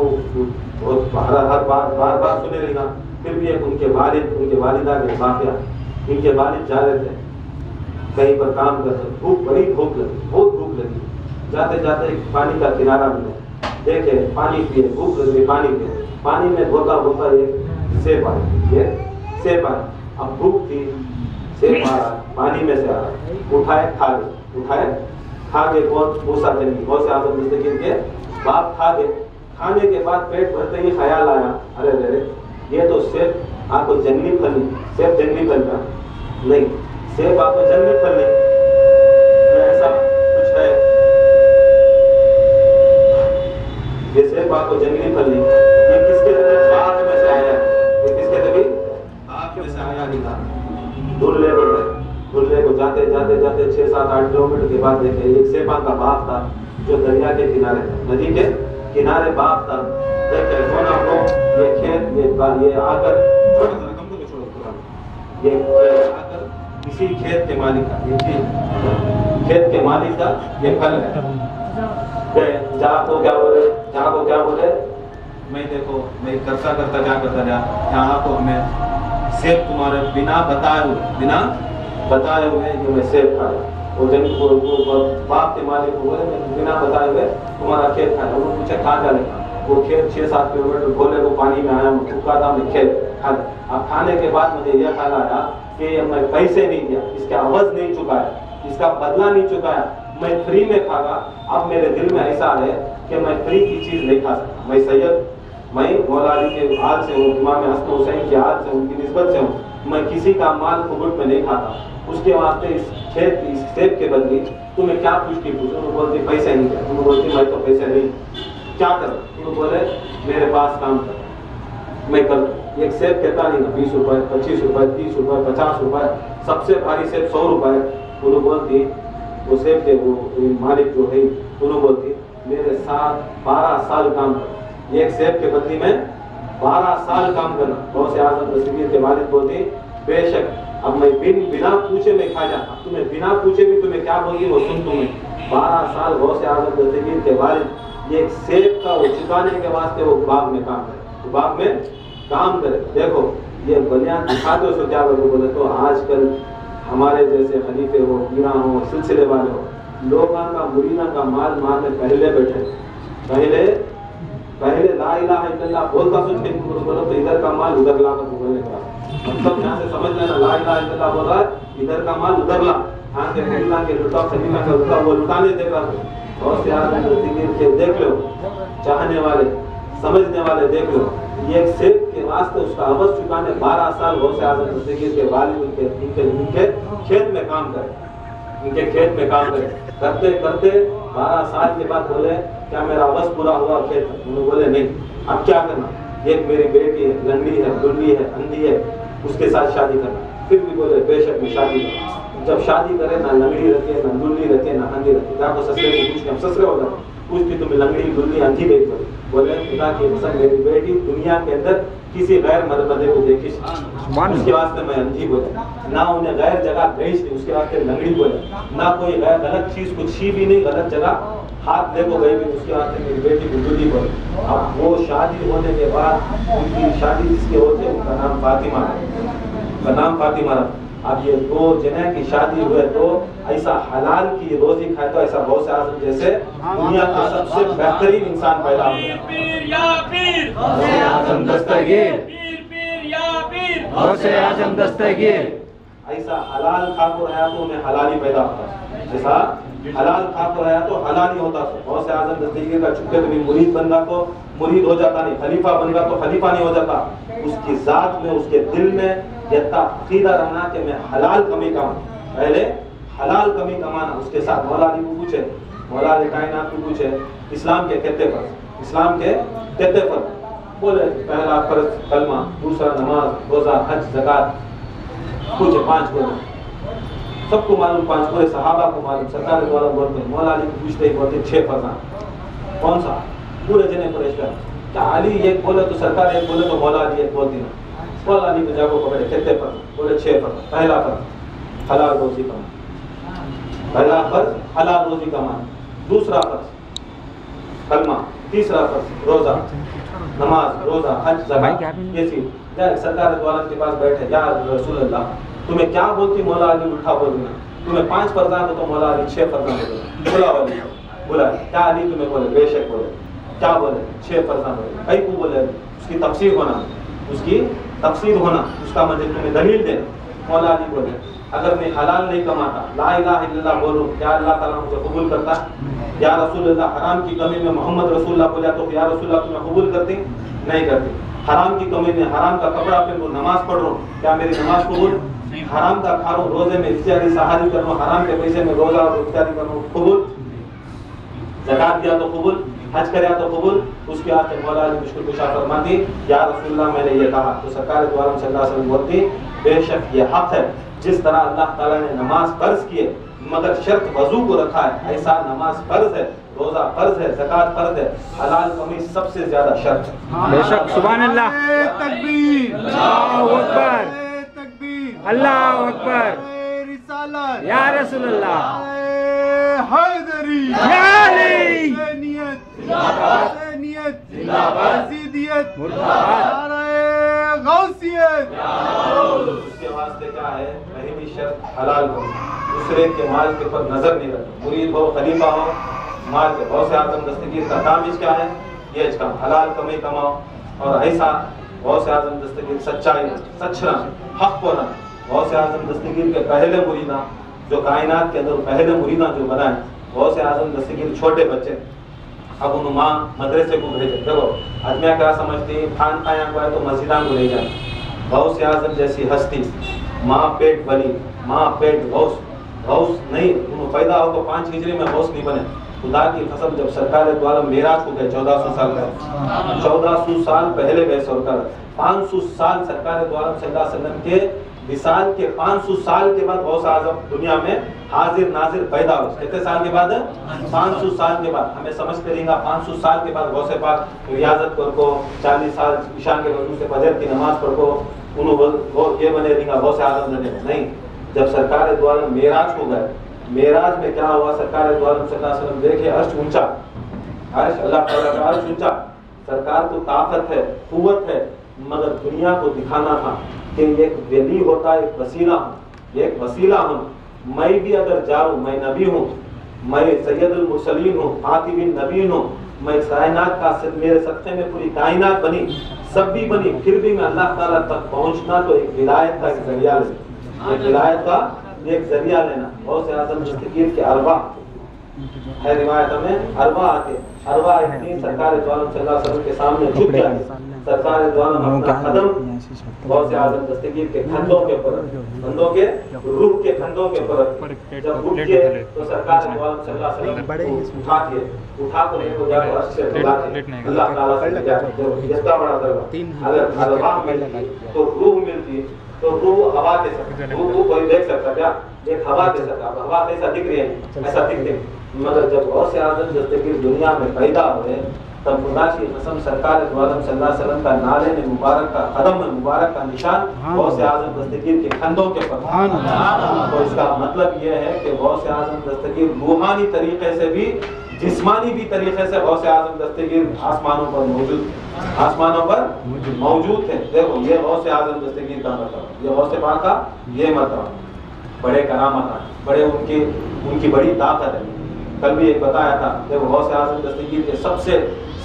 बहुत हर बार सुने लेगा। फिर भी एक उनके वालिदा के वाकया, इनके वालिद जा रहे थे कहीं पर काम करते, बड़ी भूख लगी, बहुत भूख लगी। जाते जाते एक पानी का किनारा मिला, देखे पानी पिए, भूख लगी, पानी पिए। पानी में धोता धोता एक सेब आया, अब भूख थी, सेब आ रहा, पानी में से आ रहा, उठाए खा गए। बहुत मूसा जंगी बहुत से आजम दस्तगीर के बाप खा गए। खाने के बाद पेट भरते ही ख्याल आया, अरे अरे ये तो सेब आपको जंगली फल नहीं, सेब जंगली फल का नहीं, सेब आपको जंगली फल नहीं, तो ऐसा कुछ है, ये सेब आपको जंगली फल नहीं, ये किसके तभी बाग में से आया, ये किसके तभी बाग में से आया नहीं था। दुल्ले को जाते 6-7-8 किलोमीटर के बाद देखे एक सेबा का बाग था जो दरिया के किनारे था, नदी के किनारे बाग था। देखे सोना को ये खेत ये आकर ये आकर किसी खेत के मालिक का, खेत के मालिक का ये फल है। जाको क्या बोले, मैं देखो मैं करता क्या करता रहा, यहाँ को हमें सेब तुम्हारे बिना बताए हुए जो मैं सेब खाया। वो बाप के मालिक को बोले मैं बिना बताए हुए तुम्हारा खेत खाया। वो पूछे कहाँ जा रहे, वो खेत 6-7 किलोमीटर गोले को पानी में आया, चुका था मैं खेत खा। अब खाने के बाद मुझे यह ख्याल आया कि मैं पैसे नहीं दिया, इसका अवज़ नहीं चुकाया, इसका बदला नहीं चुकाया, मैं फ्री में खागा। अब मेरे दिल में ऐसा है कि मैं फ्री की चीज़ नहीं खा सकता। मैं सैयद, मैं मौला अली के हाल से हूँ, इमाम हसन हुसैन के हाल से, उनकी निस्बत से हूँ, मैं किसी का माल फुगुट में नहीं खाता। उसके वास्ते इस सेब के बदले तुम्हें क्या पुष्टि पूछो, तुम बोलते पैसे नहीं है, तुम बोलते मैं तो पैसे नहीं, क्या करो, तुम बोले मेरे पास काम कर, मैं कर। एक सेब कहता नहीं ना 20 रुपए, 25 रुपए, 30 रुपए, 50 रुपए, सबसे भारी सेब 100 रुपए। उन्होंने बोलती वो सेब के वो मालिक जो है, उन्होंने बोलती मेरे साथ 12 साल काम कर, एक सेब के बदले में 12 साल काम करना। बहुत से आजम दस्तगीर के मालिक बोलते बेशक अब मैं बिना पूछे मैं खा जाता, तुम्हें बिना पूछे भी तुम्हें क्या बोली वो सुन तुम्हें। 12 साल बहुत से आजम दस्तगीर के वालिद ये सेब का वो चुकाने के वास्ते वो बाग में काम करे, तो बाग में काम करे। देखो ये बुनियाद दिखाते हो क्या बोले, तो आजकल हमारे जैसे खलीफे हो, पीरा हो, सिलसिले वाले हो, लोगों का मुरीना का माल मारने पहले बैठे, पहले ला इलाहा इल्लल्लाह बोलता सोच के बोलो तो इधर का माल उधर ला कर बोलने का मतलब यहाँ से समझ लेना, ला इलाहा इल्लल्लाह बोल रहा है इधर का माल उधर ला, यहाँ के खरीदा के लुटा खरीदा का लुटा वो लुटाने देगा। बहुत से आदमी के देख लो, चाहने वाले समझने वाले देख लो, ये सेब के वास्ते उसका अवज़ चुकाने 12 साल बहुत से आदमी दस्तगीर के वालिद उनके खेत में काम करे, उनके खेत में काम करे, करते करते 12 साल के बाद बोले क्या मेरा अवज़ पूरा हुआ खेत? उन्होंने बोले नहीं, अब क्या करना, एक मेरी बेटी है, लंगड़ी है, दुल्ली है, अंधी है, उसके साथ शादी करना। फिर भी बोले बेशक मैं शादी करूँ। जब शादी करे ना लंगड़ी रखे, ना दुल्ली रखे, ना अंधी रखे, जाको ससुरे को पूछ के हम ससुरे हो जाते, पूछती तुम्हें लंगड़ी दुल्ली अंधी बेटी बोली, बोले खुदा की कसम मेरी बेटी दुनिया के अंदर किसी गैर मर्दे को देखी उसके वास्ते मैं अंधी बोले, ना उन्हें गैर जगह भेज दी उसके वास्ते लंगड़ी बोले, ना कोई गैर गलत चीज कुछ छी भी नहीं, गलत जगह हाथ देखो गई भी उसके वास्ते मेरी बेटी को दुल्ली बोले। अब वो शादी होने के बाद उनकी शादी जिसके होते उनका नाम फातिमा रहा। अब ये 2 जने की शादी हुए तो ऐसा हलाल की रोजी खाए तो ऐसा बहुत से आजम जैसे दुनिया का सबसे बेहतरीन इंसान पैदा हुआ। पीर या पीर गौसे आजम दस्तगीर, पीर या पीर गौसे आजम दस्तगीर। ऐसा हलाल खा को रहा तो उन्हें हलाली पैदा होता, ऐसा हलाल खा को रहा तो हलाली होता। बहुत से आजम दस्तगीर का चुपके कभी मुरीद बन रहा तो मुरीद हो जाता नहीं, खलीफा बन रहा तो खलीफा नहीं हो जाता। उसकी जात में उसके दिल में यह अकीदा रहना कि मैं हलाल कमी कमाऊं, पहले हलाल कमी कमाना। उसके साथ मौला अली को पूछे, मौला अली कायनात को पूछे इस्लाम के कहते पर बोले पहला फर्ज कलमा, दूसरा नमाज, रोजा, हज, ज़कात, पूछे 5 बोले सबको मालूम, 5 पूरे सहाबा को मालूम, सरकार द्वारा बोलते। मौला अली को पूछते ही बोलते 6 फर्ज कौन सा? पूरे जने परेशान, क्या अली एक बोले तो सरकार एक बोले तो मौला अली एक बोलती ना। मौला अली को जाको पकड़े कहते फर्ज, बोले 6 फर्ज। पहला फर्ज हलाल रोजी कमाना, पहला फर्ज हलाल रोजी कमाना। दूसरा फर्ज कलमा, तीसरा फर्ज रोजा, नमाज, रोजा, हज, ज़कात, ये चीज। सरकार द्वारा के पास बैठे, या रसूल अल्लाह तुम्हें क्या बोलती मौला अली, उठा बोलना, तुम्हें 5 फरजान तो मौला अली 6 फरजान बोले, बुला वाली बोला क्या अली तुम्हें बोले, बेशक बोले, क्या बोले 6 फरजान बोले, कई को बोले, उसकी तफसीर होना, उसकी तफसीर होना, उसका मतलब तुम्हें दलील दे। मौला अली बोले अगर मैं हलाल नहीं कमाता, ला इलाहा इल्लल्लाह बोलूं, क्या अल्लाह ताला मुझे कबूल करता? या रसूल अल्लाह हराम की कमी में मोहम्मद रसूलुल्लाह बोला तो या रसूलुल्लाह तुम्हें कबूल करती? नहीं करती। हराम की कमी में हराम का कपड़ा पहन, नमाज पढ़ रहा हूँ, क्या मेरी नमाज कबूल? हराम का खा रहा हूँ, रोजे में इफ्तारी सहारी कर रहा हूँ, हराम के पैसे में रोजा और इफ्तारी कर रहा हूँ, कबूल? ज़कात दिया तो कबूल, हज किया तो कबूल। उसके आगे मौला अली मुश्किल कुशा फरमाती, या रसूलुल्लाह मैंने ये कहा, तो सरकार दो आलम सल्लल्लाहु अलैहि वसल्लम बोलती बेशक ये हक है, जिस तरह अल्लाह ताला ने नमाज फर्ज किए मगर शर्त वजू को रखा है, ऐसा नमाज फर्ज है, रोजा फर्ज है, ज़कात फर्ज है, हलाल कमी सबसे ज्यादा शर्त है। बेशक, सुभान अल्लाह, तकबीर, अल्लाहु अकबर, तकबीर, अल्लाहु अकबर, रिसालत, या रसूलुल्लाह, हैदरी, या अली, हुसैनियत, हुसैनियत, यजीदियत, मुर्दाबाद, नारे गौसियत। उसके वास्ते क्या है, पहली शर्त हलाल कमी, दूसरे के माल के ऊपर नजर नहीं रखना, मुरीद हो खलीफा हो, माल के बहुत से आजम दस्तगीर का काम क्या है, ये इसका हलाल कमी कमाओ, और ऐसा बहुत से आजम दस्तगीर सच्चाई, सचना, हक होना। बहुत से आजम दस्तगीर के पहले मुरीदा जो कायनात के अंदर पहले मुरीदा जो बनाए, बहुत से आजम दस्तगीर छोटे बच्चे, अब उन माँ मदरसे को भेजे। देखो आदमिया क्या समझती, खान खाया को है तो मस्जिदा को ले जाए। गौस आजम जैसी हस्ती, माँ पेट बनी, माँ पेट गौस, गौस नहीं तुम पैदा हो तो 5 हिजरी में गौस नहीं बने। खुदा की कसम जब सरकार द्वारा मेराज को गए 1400 साल पहले, 1400 साल पहले गए सरकार, 500 साल सरकार द्वारा सल्लल्लाहु अलैहि वसल्लम के विसाल के 500 साल के बाद गौस आजम दुनिया में हाजिर नाजिर पैदा हो। कितने साल के बाद? 500 साल के बाद। हमें समझते रहेगा 500 साल के बाद गौसे पाक रियाजत कर को 40 साल ईशान के वजू से फजर की नमाज पढ़ को उन्होंने ये बने रहेगा गौसे आजम नहीं। जब सरकार द्वारा मेराज को गए, मेराज में क्या हुआ, सरकार द्वारा सल्लल्लाहु अलैहि वसल्लम देखे अर्श ऊंचा, अर्श अल्लाह ताला का अर्श ऊंचा, सरकार को ताकत है, कुव्वत है, मगर दुनिया को दिखाना था कि एक वली होता है, एक वसीला हूँ, एक वसीला हूँ। मैं भी अगर जाऊँ, मैं नबी हूँ, मैं सैयदुल मुरसलीन हूँ, फातिमिन नबीन हूँ, मैं कायनात का मेरे सत्ते में पूरी कायनात बनी, सब भी बनी, फिर भी मैं अल्लाह ताला तक पहुँचना तो एक विलायत का एक जरिया लेना, एक विलायत का एक जरिया लेना। बहुत से आजम दस्तगीर के अरबा है, रिवायत में अरबा आते, अरबा इतनी सरकार द्वारा सल्लल्लाहु अलैहि वसल्लम के सामने झुक जाए, सरकार द्वारा अपना कदम बहुत से आजम दस्तगीर के खंडों के ऊपर, खंडों के रूह के खंडों के ऊपर जब उठ के तो सरकार द्वारा सल्लल्लाहु अलैहि वसल्लम उठा को लेकर जाकर अर्श से बुलाते, अल्लाह ताला से जाते, जितना बड़ा दरबार अगर अरबा मिलती तो रूह मिलती, तो रूह हवा के साथ, रूह कोई देख सकता क्या, एक हवा के साथ, हवा कैसा दिख रही है, ऐसा दिखते। मगर जब बहुत से आजम दस्तगीर दुनिया में पैदा हुए तब खुदा की कसम सरकार द्वारा सल्लल्लाहु अलैहि वसल्लम का नाले में मुबारक का कदम में मुबारक का निशान बहुत से आजम दस्तगीर के खंडों के ऊपर। तो इसका मतलब ये है कि बहुत से आजम दस्तगीर रूहानी तरीके से भी, जिस्मानी भी तरीके से बहुत से आजम दस्तगीर आसमानों पर मौजूद, आसमानों पर मौजूद थे। देखो ये बहुत से आजम दस्तगीर का मतलब, ये बहुत से पाक का ये मतलब, बड़े करामत है, बड़े उनकी बड़ी ताकत है। कल भी एक बताया था, देखो बहुत से आजम दस्तगीर के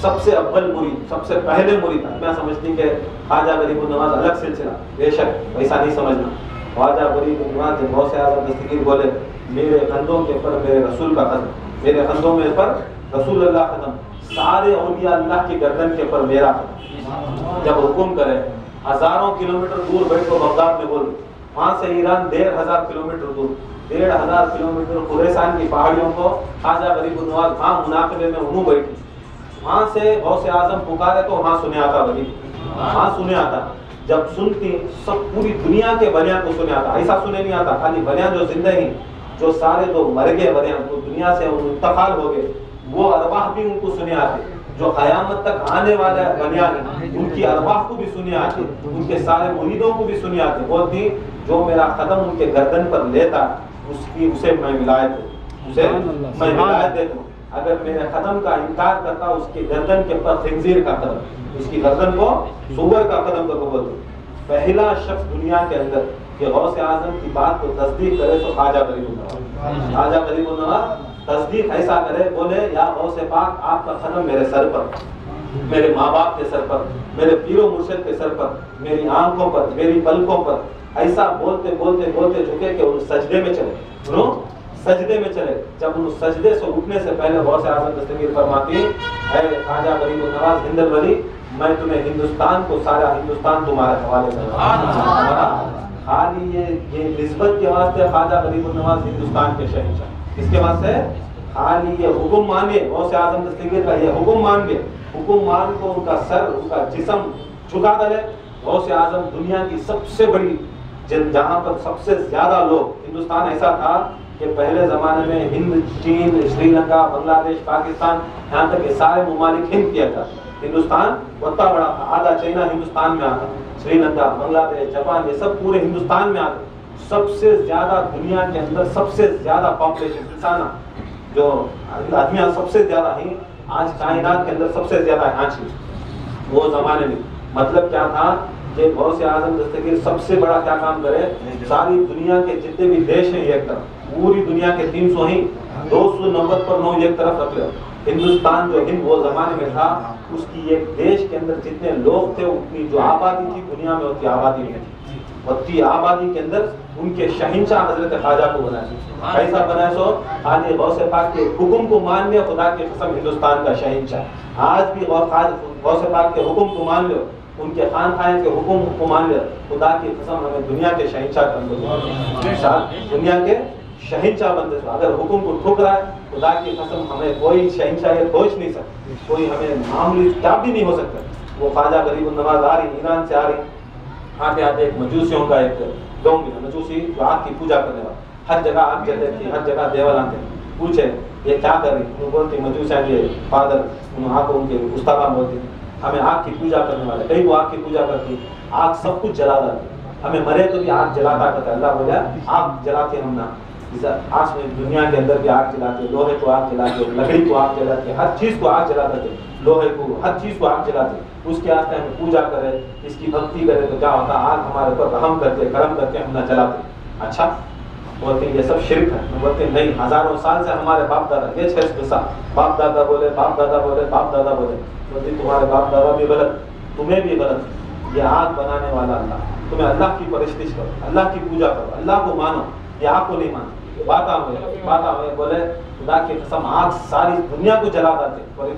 सबसे अव्वल मुरीद, सबसे पहले मुरीद, मैं समझती कि ख्वाजा गरीब नवाज अलग सिलसिला, बेशक वैसा नहीं समझना। ख्वाजा गरीब नवाज जब बहुत से आजम दस्तगीर बोले मेरे कंधों के ऊपर मेरे रसूल का कदम, मेरे कंधों में पर रसूल अल्लाह कदम, सारे औलिया अल्लाह की गर्दन के ऊपर मेरा कदम। जब हुक्म करे हजारों किलोमीटर दूर बैठो बगदाद में बोलो, वहाँ से ईरान 1500 किलोमीटर दूर, 1500 किलोमीटर खुरेसान की पहाड़ियों को ख्वाजा गरीब नवाज वहाँ मुनाकबे में उन्हों बैठी, वहाँ से बहुत से आजम पुकारे तो वहाँ सुने आता बली, वहाँ सुने आता। जब सुनती सब पूरी दुनिया के बनिया को सुने आता, ऐसा सुने नहीं आता खाली बनिया जो जिंदा ही, जो सारे जो मर गए बनिया तो दुनिया से इंतकाल हो गए, वो अरवाह भी उनको सुने आते, जो क़यामत तक आने वाले बनिया उनकी अरवाह को भी सुने आते, उनके सारे मुरीदों को भी सुने आते। बोलती जो मेरा कदम उनके गर्दन पर लेता उसे मैं विलायत दूं, उसे मैं विलायत दे दूं। अगर मेरे कदम का इनकार करता उसकी गर्दन के ऊपर खिंजीर का कदम, उसकी गर्दन को सूअर का कदम करके बोलते। पहला शख्स दुनिया के अंदर कि गौसे आजम की बात को तस्दीक करे तो ख्वाजा गरीबुल नवाज। ख्वाजा गरीबुल नवाज तस्दीक ऐसा करे, बोले या गौसे पाक आपका कदम मेरे सर पर, मेरे माँ बाप के सर पर, मेरे पीरो मुर्शिद के सर पर, मेरी आंखों पर, मेरी पलकों पर, ऐसा बोलते बोलते बोलते झुके कि उन सजदे में चले, सजदे में चले। जब उन सजदे से उठने से पहले गौसे आजम दस्तगीर फरमाती है ख्वाजा गरीबुल नवाज हिंदल वली, मैं तुम्हें हिंदुस्तान को, सारा हिंदुस्तान तुम्हारे हवाले कर, खाली ये निस्बत के वास्ते ख्वाजा गरीबुल नवाज हिंदुस्तान के शहंशाह, इसके वास्ते खाली ये हुक्म माने, गौसे आजम दस्तगीर का ये हुक्म मान के, हुक्म मान को उनका सर, उनका जिस्म झुका डाले। गौसे आजम दुनिया की सबसे बड़ी, जहाँ पर सबसे ज्यादा लोग, हिंदुस्तान ऐसा था कि पहले जमाने में हिंद, चीन, श्रीलंका, बांग्लादेश, पाकिस्तान, यहाँ तक ये सारे ममालिक हिंद किया था। हिंदुस्तान उतना बड़ा था, आधा चाइना हिंदुस्तान में आता, श्रीलंका, बांग्लादेश, जापान, ये सब पूरे हिंदुस्तान में आते। सबसे ज्यादा दुनिया के अंदर सबसे ज्यादा पॉपुलेशन, इंसान जो आदमी सबसे ज्यादा ही आज कायनात के अंदर सबसे ज्यादा है आज वो जमाने में। मतलब क्या था कि गौसे आजम दस्तगीर सबसे बड़ा क्या काम करे, सारी दुनिया के जितने भी देश हैं एक तरफ, पूरी दुनिया के 300 ही 200 नंबर पर 9 एक तरफ रख लो। हिंदुस्तान जो हिंद वो जमाने में था, उसकी एक देश के अंदर जितने लोग थे उतनी जो आबादी थी दुनिया में उतनी आबादी नहीं थी। उतनी आबादी के अंदर उनके शहंशाह हजरत ख्वाजा को बनाया। कैसा बनाया? सो खाली गौसे पाक के हुक्म को मान लिया, खुदा की कसम हिंदुस्तान का शहंशाह। आज भी गौसे पाक के हुक्म को मान लो, उनके खानखाने के हुक्म को मान लिया, खुदा की कसम हमें दुनिया के शहंशाह बन दो, दुनिया के शहंशाह बन दो। अगर हुक्म को ठुक रहा है, खुदा की कसम हमें कोई शहंशाह खोज नहीं सकता, कोई हमें मामूली क्या भी नहीं हो सकता। वो ख्वाजा गरीबुल नवाज आ रही, ईरान से आ रही, आते आते एक मजूसियों का एक गाँव मिला, मजूसी जो आग की पूजा करने वाला, हर जगह आग जलती थी, हर जगह देवल आते। पूछे ये क्या कर रही? वो बोलती मजूसिया के फादर, उनके उस्ताद बोलते हमें आग की पूजा करने वाले। कहीं वो आग की पूजा करती, आग सब कुछ जला देती, हमें मरे तो भी आग जलाता करता। अल्लाह बोला आग जलाते हम ना, आज में दुनिया के अंदर भी आग जलाते, लोहे को आग जलाते, लकड़ी को आग जलाते, हर चीज को आग जला देते, लोहे को, हर चीज को आग जलाते। उसके आस्ते हम पूजा करें, इसकी भक्ति करें तो क्या होता? आग हमारे ऊपर रहम करके, करम करके हम ना जलाते। अच्छा बोलते ये सब शिर्क है। बोलते नहीं, हजारों साल से हमारे बाप दादा, ये 6 किस्सा, बाप दादा बोले, बाप दादा बोले, बाप दादा बोले। बोलते तुम्हारे बाप दादा भी गलत, तुम्हें भी गलत। ये आग बनाने वाला अल्लाह, तुम्हें अल्लाह की परस्तिश करो, अल्लाह की पूजा करो, अल्लाह को मानो, ये आग को नहीं मानो। बात हुए बोले खुदा की कसम आग सारी दुनिया को जला देते। बोले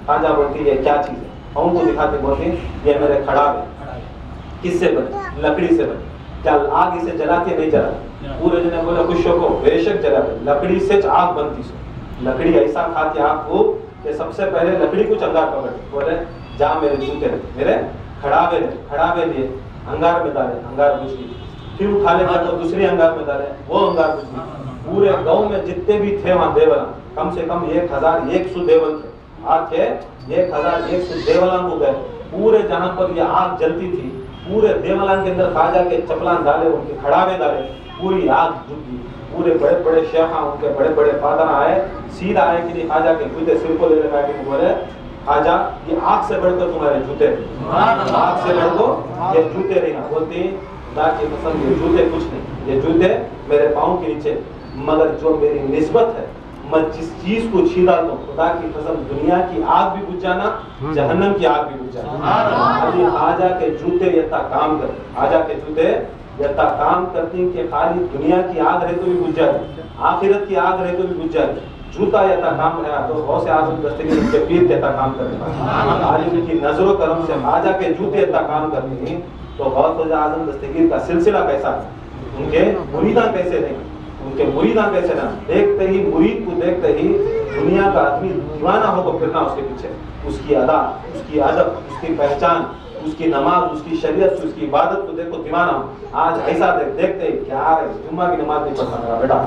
खाजा बोलती ये क्या चीज है? हमको दिखाते, बोलते ये मेरे खड़ावे किससे बने? लकड़ी से बने। क्या आग इसे जलाते? नहीं जलाते। पूरे जने बोले खुशियों को बेशक जलाते, लकड़ी से आग बनती से। लकड़ी ऐसा खाती आग को कि सबसे पहले लकड़ी को अंगार पकड़, बोले जा मेरे जूते, मेरे खड़ावे लिए अंगार में डाले, अंगार बुझ गई। फिर उठा ले तो दूसरी अंगार में डाले, वो अंगार बुझ गई। पूरे गांव में जितने भी थे वहां देवला, कम से कम 1100 देवल थे। आग के 1100 देवलान हो गए। पूरे जहां पर ये आग जलती थी, पूरे देवलान के अंदर ख्वाजा के चपलान डाले, उनके खड़ावे डाले, पूरी आग जुट गई। पूरे बड़े बड़े शेखा, उनके बड़े बड़े फादर आए, सीधा आए कि नहीं ख्वाजा के खुद सिर को ले लगा के बोले ख्वाजा ये आग से बढ़कर तुम्हारे जूते, आग से बढ़कर ये जूते नहीं। बोलती खुदा की कसम ये जूते कुछ नहीं, ये जूते मेरे पाँव के नीचे, मगर जो मेरी निस्बत है, मैं जिस चीज को छीना लूं, खुदा की कसम दुनिया की आग भी बुझ जाना, जहन्नम की आग भी बुझ जाना। अभी आजा के जूते यथा काम करते, आजा के जूते यथा काम करती कि खाली दुनिया की आग रहे तो भी बुझ जाती, आखिरत की आग रहे तो भी बुझ जाती। जूता यथा काम रहा तो गौसे आजम दस्तगीर उनके पीर यथा काम करते। आज उनकी नजरों करम से आजा के जूते यथा काम करती तो गौसे आजम दस्तगीर का सिलसिला कैसा, उनके मुरीदा कैसे नहीं, उनके मुरीदा कैसे ना। देखते ही मुरीद को देखते ही दुनिया का आदमी दीवाना होकर फिरना उसके पीछे, उसकी अदा, उसकी अदब, उसकी पहचान, उसकी नमाज, उसकी शरीयत, उसकी इबादत को देखो दीवाना हो। आज ऐसा देखते ही क्या है, जुम्मा की नमाज नहीं पढ़ता मेरा बेटा,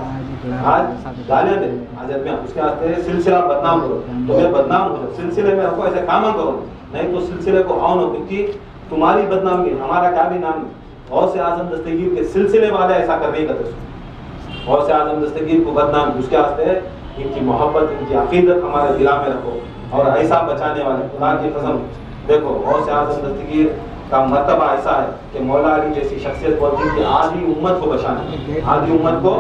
आज गालियां दे, आज उसके वास्ते सिलसिला बदनाम करो, तुम्हें बदनाम हो, सिलसिले में रखो, ऐसे काम करो, नहीं तो सिलसिले को आओ न, क्योंकि तुम्हारी बदनामी, हमारा क्या भी नाम नहीं। गौसे आजम दस्तगीर के सिलसिले वाले ऐसा कर नहीं करते, गौसे आजम दस्तगीर को बदनाम, उसके वास्ते इनकी मोहब्बत, इनकी अकीदत हमारे दिला में रखो। और ऐसा बचाने वाले खुदा की कसम, देखो गौस आज़म दस्तगीर का मर्तबा ऐसा है कि मौला अली जैसी शख्सियत बोलती है कि आधी उम्मत को बचाने, आधी उम्मत को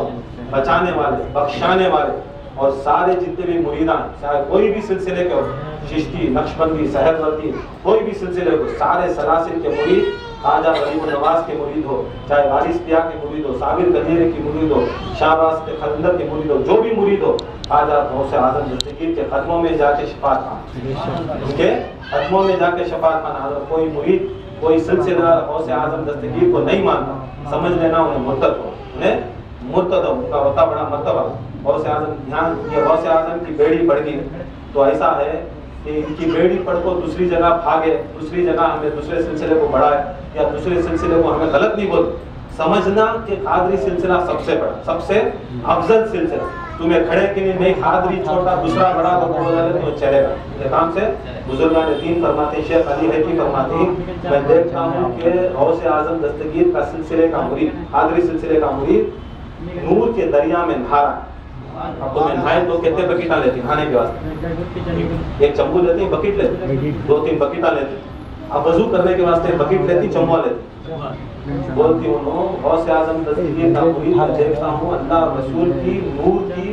बचाने वाले, बख्शाने वाले, और सारे जितने भी मुरीदान, चाहे कोई भी सिलसिले के हो, चिश्ती, नक्शबंदी, सहरवर्दी, कोई भी सिलसिले को, सारे सलासिल के मुरीद, ख्वाजा गरीब नवाज के मुरीद हो, चाहे वारिस पिया के मुरीद हो, साबिर गजीरे की मुरीद हो, शाहबाज के खंदर के मुरीद हो, जो भी मुरीद हो, ख्वाजा गौस आज़म दस्तगीर के कदमों में जाके शफाअत पाना, उनके कदमों में जाके शफाअत पाना। अगर कोई मुरीद, कोई सिलसिलेदार गौस आज़म दस्तगीर को नहीं मानता, समझ लेना उन्हें मुर्तद हो, उन्हें मुर्तद हो, उनका होता बड़ा मर्तबा। गौस आज़म, यहाँ ये गौस आज़म की बेड़ी पड़ गई तो ऐसा है कि इनकी बेड़ी पड़ को दूसरी जगह भागे, दूसरी जगह हमें दूसरे सिलसिले को बढ़ाए या दूसरे सिलसिले को हमें गलत नहीं बोल, समझना कि कादरी सिलसिला सबसे बड़ा, सबसे अफजल सिलसिला। तुम्हें खड़े के लिए नहीं, कादरी छोटा, दूसरा बड़ा तो तुम्हें चलेगा। ये काम से बुजुर्गान दीन फरमाते, शेख अली हैकी फरमाते, मैं देखता हूँ कि गौस आज़म दस्तगीर का सिलसिले का मुरीद, कादरी सिलसिले का मुरीद नूर के दरिया में नहा रहा। अब तुम्हें नहाए तो कितने बकेटा लेते हैं नहाने के वास्ते? एक चम्बू लेते हैं, बकेट लेते हैं, 2-3 बकेटा लेते हैं। अब वजू करने के वास्ते बकेट लेती, चम्बुआ लेती। बोलती हूँ गौस आज़म दस्तगीर का मुरीद मैं देखता हूँ अल्लाह रसूल की नूर की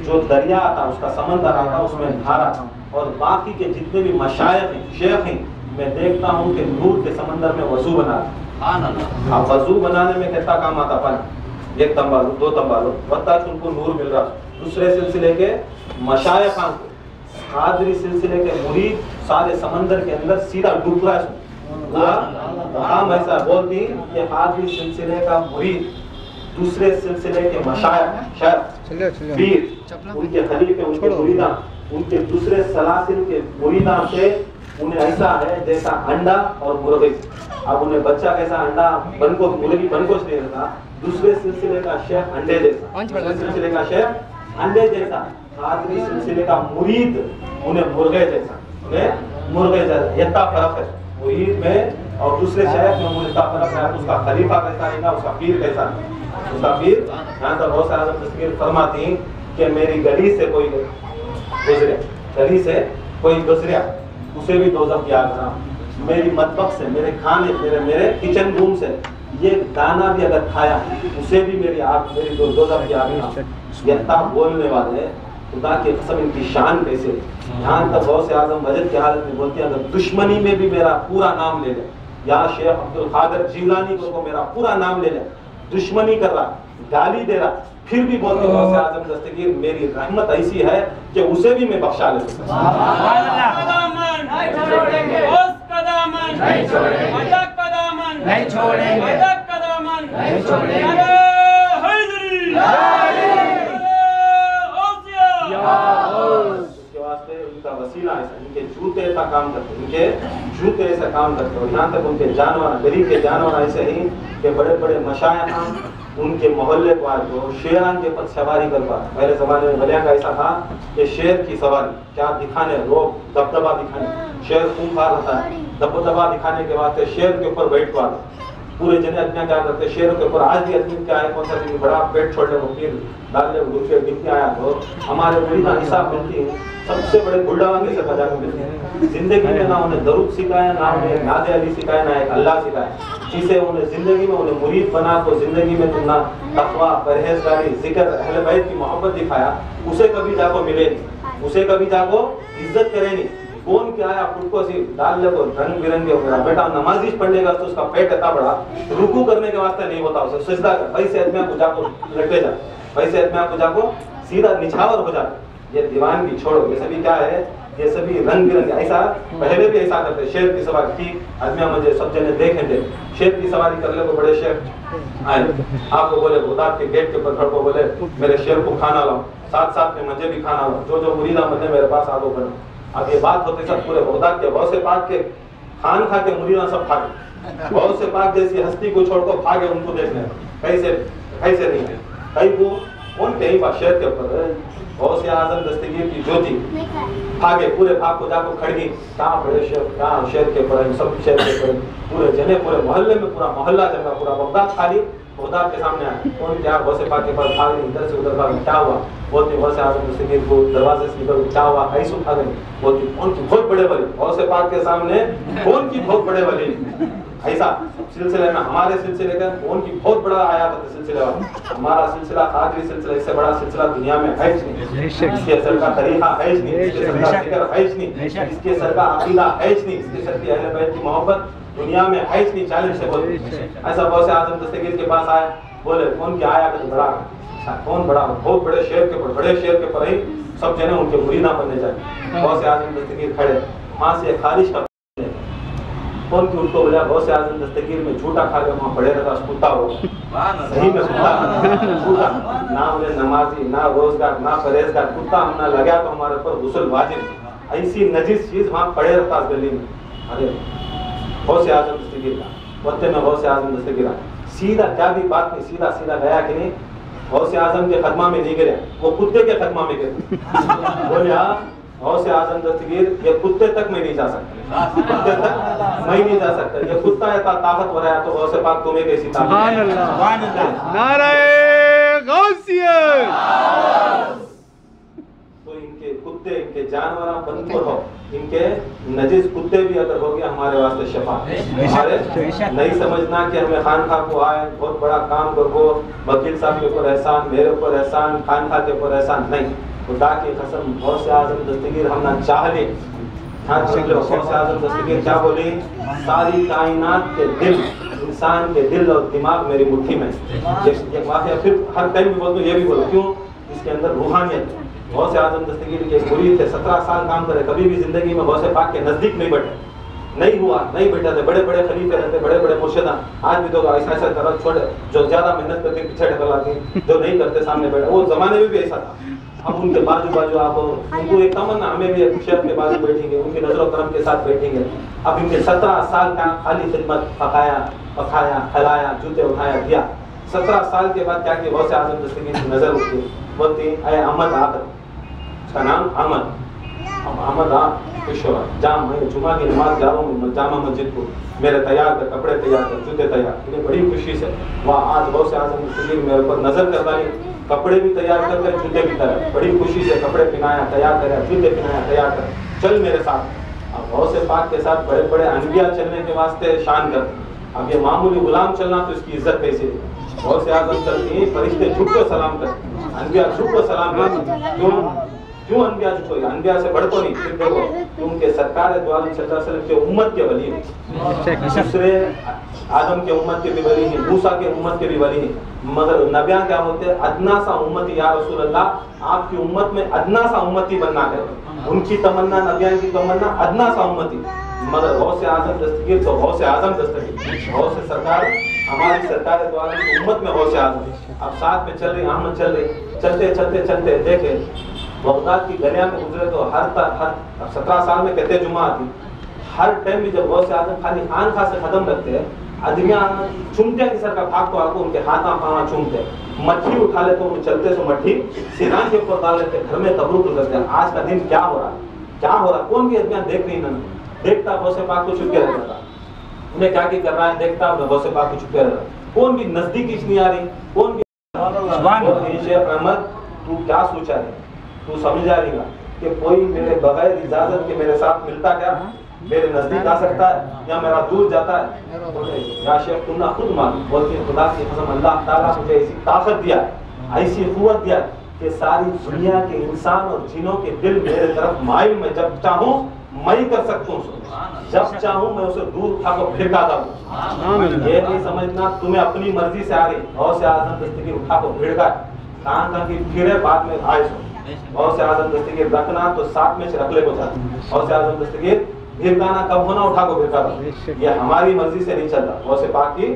जो दरिया आता, उसका समंदर आता, उसमें नहा रहा। और बाकी के जितने भी मशाइख हैं, शेख हैं, मैं देखता हूँ कि नूर के समंदर में वजू बना रहे। अब वजू बनाने में कितना काम आता पानी, 1 तंबालू 2 तंबालू, बता उनको नूर मिल रहा। दूसरे सिलसिले के मशाइखां को, कादरी सिलसिले के मुरीद सारे समंदर के अंदर सीधा डूब रहा है। काम ऐसा बोलती कि कादरी सिलसिले का मुरीद दूसरे सिलसिले के मशाइख, शेख, पीर, उनके खलीफे, उनके मुरीदान, उनके दूसरे सलासिल के मुरीदान से उन्हें ऐसा है जैसा अंडा और मुर्गी। अब उन्हें बच्चा कैसा अंडा बन को मुर्गी बन को नहीं रहता, दूसरे सिलसिले का शेख अंडे जैसा, दूसरे सिलसिले का शेख अंडे जैसा, कादरी सिलसिले का मुरीद उन्हें मुर्गे जैसा, उन्हें मुर्गे जैसा। इतना फर्क है मुरीद में और दूसरे शेख में, मुझे इतना फर्क है। उसका खलीफा कैसा रहेगा, उसका पीर कैसा, उसका पीर। यहाँ तो गौस आज़म दस्तगीर फरमाती कि मेरी गली से कोई गुजरे, गली से कोई गुजरिया, उसे भी दोज़ख की आग बना। मेरी मतबख से, मेरे खाने, मेरे किचन रूम से ये दाना भी अगर खाया, उसे भी मेरी आग, मेरी दोज़ख की आग बना। यत्ता बोलने वाले खुदा की कसम, इनकी शान कैसे। यहाँ तक गौस आज़म वजद की हालत में बोलती है, अगर दुश्मनी में भी मेरा पूरा नाम ले ले, या शेख अब्दुल कादिर जीलानी को मेरा पूरा नाम ले ले, दुश्मनी कर रहा, गाली दे रहा, फिर भी बोलते गौस आज़म दस्तगीर मेरी रहमत ऐसी है कि उसे भी मैं बख्शा ले सकता वसीला ऐसा, इनके जूते ऐसा काम करते, इनके जूते ऐसा काम करते। और यहाँ तक उनके जानवर, गरीब के जानवर ऐसे ही कि बड़े बड़े मशाइख उनके मोहल्ले को आए तो शेरान के ऊपर सवारी कर पा। पहले जमाने में वलिया का ऐसा था कि शेर की सवारी क्या दिखाने, रोब दबदबा दिखाने, शेर खूंखार होता है, दबदबा दिखाने के बाद शेर के ऊपर बैठवा पूरे जने आदमी क्या करते, शेरों के ऊपर। आज भी आदमी क्या है, कौन सा बड़ा पेट छोड़ने को फिर डालने को दूसरे दिखने आया तो हमारे मुरीद हिसाब मिलती है, सबसे बड़े बुल्डावांगी से बजा के मिलते हैं। जिंदगी में ना उन्हें दरूद सिखाया, ना उन्हें नादे अली सिखाया, ना एक अल्लाह सिखाया। जिसे उन्हें जिंदगी में उन्हें मुरीद बना तो जिंदगी में तुम ना तकवा, परहेजगारी, जिक्र, अहले बैत की मोहब्बत दिखाया, उसे कभी जाको मिले नहीं, उसे कभी जाको इज्जत करे नहीं। कौन क्या आया खुद को सी डाल ले को रंग बिरंगे मेरा बेटा नमाजी पढ़ने का तो उसका पेट इतना बड़ा, रुकू करने के वास्ते नहीं होता, उसे सजदा कर, वैसे आदमी को जाको लटे जा, वैसे आदमी को जाको सीधा निछावर हो जाता। ये दीवानगी छोड़ो, ये सभी क्या है, ये सभी रंग बिरंगे। ऐसा पहले भी ऐसा करते, शेर की सवारी की आदमी मुझे सब जने देखे थे, शेर की सवारी कर ले को बड़े शेर आए, आपको बोले बगदाद के गेट के ऊपर खड़ो, बोले मेरे शेर को खाना लाओ, साथ साथ में मुझे भी खाना लाओ, जो मुरीदा मुझे मेरे पास आ दो बनो। अब ये बात होते सब पूरे बगदाद के बहुत से पाक के खान खा के मुरीदा सब भागे, बहुत से पाक जैसी हस्ती को छोड़कर भागे उनको देखने, कैसे कैसे नहीं है कहीं को कौन कहीं बात शेर के ऊपर बहुत से आज़म दस्तगीर की ज्योति भागे, पूरे भाग को जाकर खड़गी, कहाँ बड़े शेर, कहाँ शेर के ऊपर, सब शेर के ऊपर, पूरे जने पूरे मोहल्ले में पूरा मोहल्ला जमा, पूरा बगदाद खाली बगदाद के सामने आए, कौन क्या गौसे पाक के पास भाग गए, इधर से उधर भाग, क्या हुआ? बोलते गौसे आजम दस्तगीर को दरवाजे से निकल, क्या हुआ? ऐसे उठा गए, बोलती कौन की बहुत बड़े वाली, गौसे पाक के सामने कौन की बहुत बड़े वाली। ऐसा सिलसिले में हमारे सिलसिले का कौन की बहुत बड़ा आया था सिलसिला, हमारा सिलसिला कादरी सिलसिला, इससे बड़ा सिलसिला दुनिया में है नहीं, इसके सर का तरीका है नहीं, इसके सर का जिक्र है नहीं, इसके सर का अकीदा है नहीं, इसके सर की अहले बैत की मोहब्बत दुनिया में है नहीं। चैलेंज से बोलते ऐसा गौसे आजम दस्तगीर के पास आए, बोले कौन क्या आया तो बड़ा, कौन बड़ा, बहुत बड़े शेर के बड़े शेर के पर ही सब जने उनके मुरीद बनने जाए। गौसे आजम दस्तगीर खड़े, वहां से खारिज का कौन की उनको बोला गौसे आजम दस्तगीर में झूठा खा के वहां पड़े रहता, कुत्ता हो सही में कुत्ता, ना उन्हें नमाजी, ना रोजगार, ना परहेजगार, कुत्ता हमने लगा तो हमारे ऊपर गुस्ल वाजिब, ऐसी नजीस चीज वहां पड़े रहता गली में। अरे गौसे आजम दस्तगीर का वक्त में गौसे आजम दस्तगीर सीधा, क्या भी बात नहीं, सीधा सीधा गया कि नहीं, गौसे आजम के खदमा में नहीं गिरे, वो कुत्ते के खदमा में गिरे। बोले गौसे आजम दस्तगीर ये कुत्ते तक मैं नहीं जा सकता, कुत्ते तक मैं नहीं जा सकता, ये कुत्ता इतना ताकतवर है तो गौसे पाक तुम्हें कैसी ताकत। नारे गौसियत। तो इनके कुत्ते, इनके जानवर बंदपुर हो, इनके नजीस कुत्ते भी अगर हो गया हमारे वास्ते शफा। हमारे नहीं समझना कि हमें खानखा को आए बहुत बड़ा काम करो, वकील साहब के ऊपर एहसान, मेरे ऊपर एहसान, खानखा के ऊपर एहसान नहीं, खुदा की कसम गौसे आजम दस्तगीर हम ना चाह ले। हाँ गौसे आजम दस्तगीर क्या बोली, सारी कायनात के दिल, इंसान के दिल और दिमाग मेरी मुट्ठी में। ये वाक़या फिर हर टाइम भी बोलते, ये भी बोलो क्यों, इसके अंदर रूहानियत। गौसे आजम दस्तगीर के मुरीद थे, 17 साल काम करे, कभी भी जिंदगी में गौसे पाक के नजदीक नहीं बैठे, नहीं हुआ, नहीं बैठा थे। बड़े बड़े खलीफे रहते, बड़े बड़े मुर्शिदा, आज भी तो ऐसा ऐसा तरह छोड़े जो ज्यादा मेहनत करके पीछे ढकल आते, जो नहीं करते सामने बैठे, वो जमाने में भी ऐसा था। हम उनके बाजू बाजू आप उनको एक तमन्ना, हमें भी एक शेर के बाजू बैठेंगे, उनकी नजरों करम के साथ बैठेंगे। अब इनके 17 साल का खाली खिदमत, पकाया पकाया, खिलाया, जूते उठाया, दिया। 17 साल के बाद क्या किया, गौसे आजम दस्तगीर की नजर उठती, बोलती अय अहमद आकर, उसका नाम अहमद, अहमद पेशवा, जाम मैं जुमा की नमाज जा रहा हूँ जामा मस्जिद को, मेरे तैयार कर, कपड़े तैयार कर, जूते तैयार। इन्हें बड़ी खुशी से वहाँ आज गौसे आजम दस्तगीर मेरे ऊपर नजर कर डाली, कपड़े भी तैयार कर कर, जूते भी तैयार, बड़ी खुशी से कपड़े पहनाया, तैयार कराया, जूते पहनाया, तैयार कर, चल मेरे साथ। अब गौसे पाक के साथ बड़े बड़े अनबिया चलने के वास्ते शान कर, अब ये मामूली गुलाम चलना तो इसकी इज्जत कैसे। गौसे आजम चलती, फरिश्ते झुक को सलाम कर, अनबिया झुक को सलाम कर। क्यों अनबिया झुको, अनबिया से बढ़ तो नहीं, फिर देखो उनके सरकार दो आलम सल्लल्लाहु अलैहि वसल्लम के उम्मत के वली हैं, दूसरे आदम के उम्मत के भी वली हैं, मूसा के उम्मत के भी वली हैं, मगर नबिया क्या होते हैं, अदना सा उम्मती, या रसूल अल्लाह आपकी उम्मत में अदना सा उम्मती बनना है। उनकी तमन्ना, नबिया की तमन्ना अदना सा उम्मती, मगर गौसे आजम दस्तगीर तो गौसे आजम दस्तगीर, गौसे सरकार, हमारी सरकार दो आलम की उम्मत में गौसे आजम। अब साथ में चल रही, अहमद चल रही, चलते चलते चलते देखे बगदाद की गलियां में गुजरे तो हर 17 साल में कहते जुमा आती, हर टाइम भी जब गौसे आजम खाली खान खा से खत्म रखते हैं, आदमियां चूमते किसी का भाग को आको उनके हाथा पाना चूमते, मट्ठी उठा लेते, वो चलते तो मट्ठी सीना के ऊपर डाल लेते, घर में तबरूक करते हैं। आज का दिन क्या हो रहा है, क्या हो रहा है, कौन भी आदमियां देख रही ना, देखता गौसे पाक को चुपके रहता था, उन्हें क्या कर रहा है देखता, गौसे पाक को चुपके रहता, कौन भी नजदीक नहीं आ रही, कौन भी अहमद तू क्या सोचा है, तू समझ जाएगा कि कोई मेरे बगैर इजाजत के मेरे साथ मिलता क्या, मेरे नजदीक आ सकता है या मेरा दूर जाता है। बोले या शेख तुमने खुद मालूम, बोलती है खुदा की कसम अल्लाह ताला मुझे ऐसी ताकत दिया, ऐसी कुव्वत दिया कि सारी दुनिया के इंसान और जिनों के दिल मेरे तरफ माइल में जब चाहूँ मैं कर सकता हूँ, जब चाहूँ मैं उसे दूर उठा कर फेंका दूँ। ये नहीं समझना तुम्हें अपनी मर्जी से आ रही, गौसे आजम दस्तगीर उठा कर भिड़का, कहाँ की फिरे बाद में आए सो। गौसे आजम दस्तगीर रखना तो साथ में रख ले को चाहते, गौसे आजम दस्तगीर भिड़काना कब होना, उठा को भिड़का, ये हमारी मर्जी से नहीं चलता, गौसे पाक की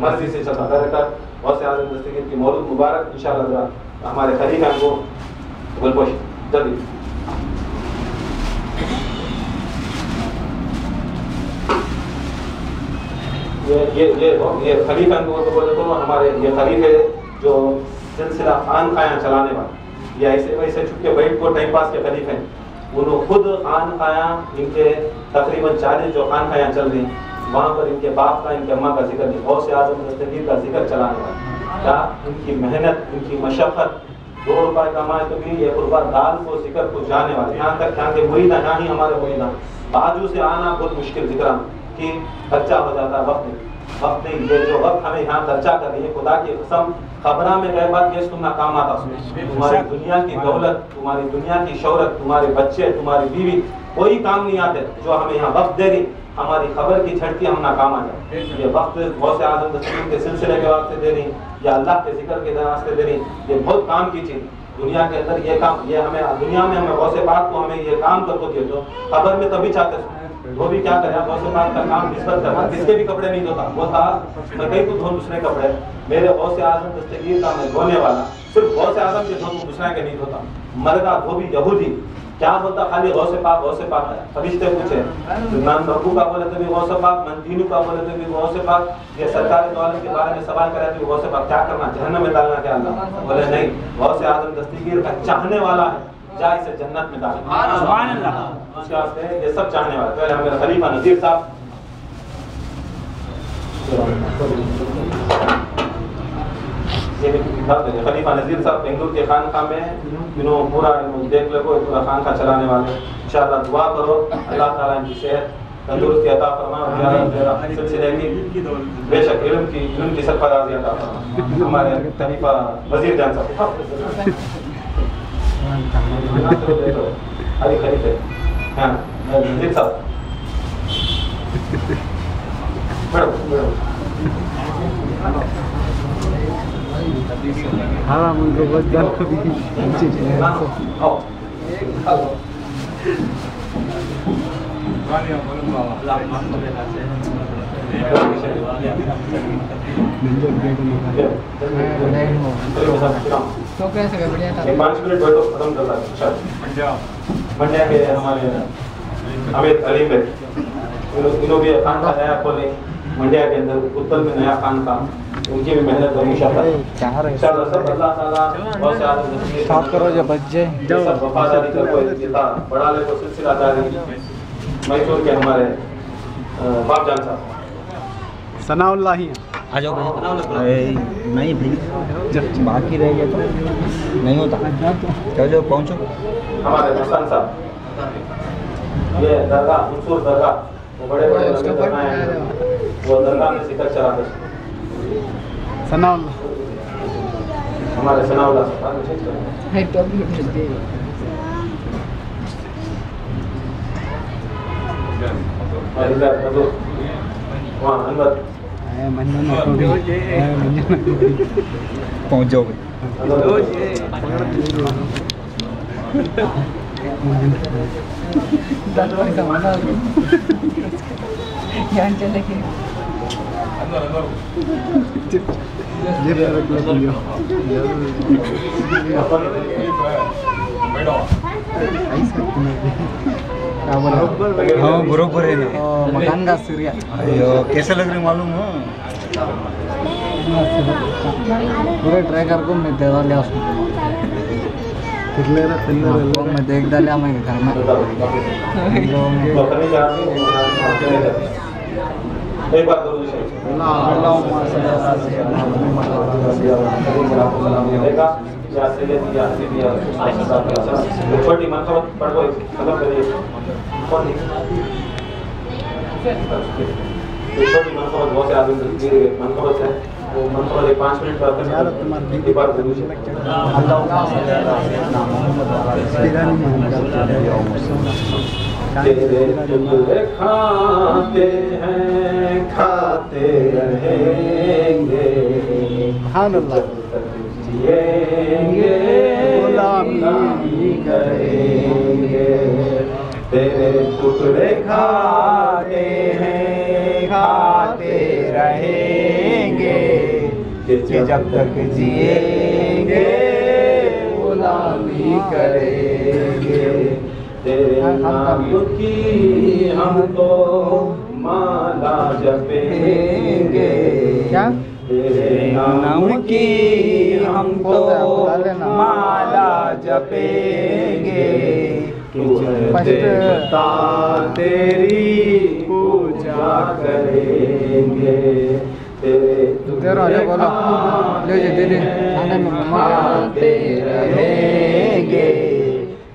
मर्जी से चलता। डायरेक्टर गौसे आजम दस्तगीर की मौलूद मुबारक इंशाअल्लाह हमारे खलीफा को गुलपोश जल्दी। ये खलीफा को बोले तो हमारे ये खलीफे जो सिलसिला खान खाया चलाने वाले, ये ऐसे वैसे चुपके बैठ को टाइम पास के खलीफे हैं, उन्होंने खुद खान खाया, इनके तकरीबन 40 जो खान खाया चल रही, वहाँ पर इनके बाप का, इनके अम्मा का जिक्र नहीं, गौसे आजम दस्तगीर का जिक्र चलाने वाले। क्या उनकी मेहनत, उनकी मशक्क़त, 2 रुपए कमाए तो भी 1 रुपया दाल को सिकर को जाने वाले, यहाँ तक यहाँ के मुरीदा, यहाँ ही हमारे मुरीदा बाजू से आना बहुत मुश्किल जिक्र कि खर्चा हो जाता है, वक्त नहीं, ये जो वक्त हमें यहाँ खर्चा कर रही है, खुदा की कसम खबरा में गए बात ये तुम नाकाम आता, तुम्हारी दुनिया की दौलत, तुम्हारी दुनिया की शौहरत, तुम्हारे बच्चे, तुम्हारी बीवी, कोई काम नहीं आते जो हमें यहाँ वक्त दे रही, हमारी खबर की झड़ती हम नाकाम आ जाए। ये वक्त बहुत से आज़म तस्लीम के सिलसिले के वास्ते दे रही या अल्लाह के जिक्र के वास्ते दे रही, ये बहुत काम की चीज़ दुनिया के अंदर, ये काम, ये हमें दुनिया में हमें गौसे पाक को हमें ये काम करको दिए तो खबर में तभी चाहते वो भी क्या करे, गौसे पाक का काम निस्बत करना, किसके भी कपड़े नहीं धोता, वो था मैं कहीं तो धो दूसरे कपड़े, मेरे गौसे आज़म दस्तगीर का मैं धोने वाला, सिर्फ गौसे आज़म के धो दूसरा के नहीं धोता, मरदा धोबी यहूदी क्या बोलता, खाली गौसे पाक है। फरिश्ते पूछे मान रब्बू का बोले तो भी गौसे पाक, मन दीनू का बोले तो भी गौसे पाक, ये सरकारी दौलत के बारे में सवाल करे तो गौसे पाक, क्या करना, जहन्नम में डालना क्या अल्लाह बोले नहीं, गौसे आज़म दस्तगीर का चाहने वाला है, जा इसे जन्नत में डालना, सुभान अल्लाह। उसके वास्ते ये सब चाहने वाले। पहले हमारे खलीफा नज़ीर साहब, खलीफा नज़ीर साहब बेंगलुरु के खानका में पूरा देख लो, पूरा खानका चलाने वाले, इंशाअल्लाह दुआ करो अल्लाह ताला इनकी सेहत तंदुरुस्ती अता फरमाए, सिलसिले की बेशक इल्म की सरफराजी अता फरमाए। हमारे खलीफा वजीर जान साहब अली खलीफे, हाँ नज़ीर साहब हाँ मुझे बहुत जान कभी तो कैसे कर बढ़िया था, 5 मिनट बैठो, खत्म कर रहा है। मंड्या के हमारे अमित अलीम भाई, इन्हों भी खानका नया खोले मंड्या के अंदर, उत्तर में नया खानका, उनकी भी मेहनत है इंशाअल्लाह सब अल्लाह ताला बहुत से आदमी साफ करो जब बच जाए, सब वफादारी करको जितना बड़ा ले को सिलसिला जारी मैसूर के हमारे बाप जान साहब सनाउल्लाह ही आ जाओ भाई, नहीं भाई बाकी रह गया तो नहीं होता, जाओ जाओ पहुँचो। हमारे मस्तान साहब, ये दरगाह मंसूर दरगाह, वो बड़े बड़े वो दरगाह में सिकर चलाते सनाउल्लाह, हमारे सनाउल्लाह साहब वहाँ अनवर पहुँच जाओ हाँ बरोबर है ना, मकान का सीरिया कैसे लग रहे मालूम हो, पूरे ट्राई कर को मैं दे डालिया उसमें, मैं देख डालिया मैं घर में एक बार छोटी मनसबत पढ़ो खत्म करिए, छोटी मनसबत बहुत से आदमी मनसबत है, वो मनसबत 5 मिनट पर एक बार तेरे खाते हैं खाते रहेंगे, जिएंगे गुलामी करेंगे, तेरे टुकड़े खाते हैं खाते रहेंगे, जब तक जिएंगे गुलामी करेंगे, तेरे नाम की हम तो माला जपेंगे, क्या तेरे नाम की हम तो माला जपेंगे, देवता तेरी पूजा करेंगे, तेरे तेरा ले बोलो ले जी दीदी खाने में मानते रहेंगे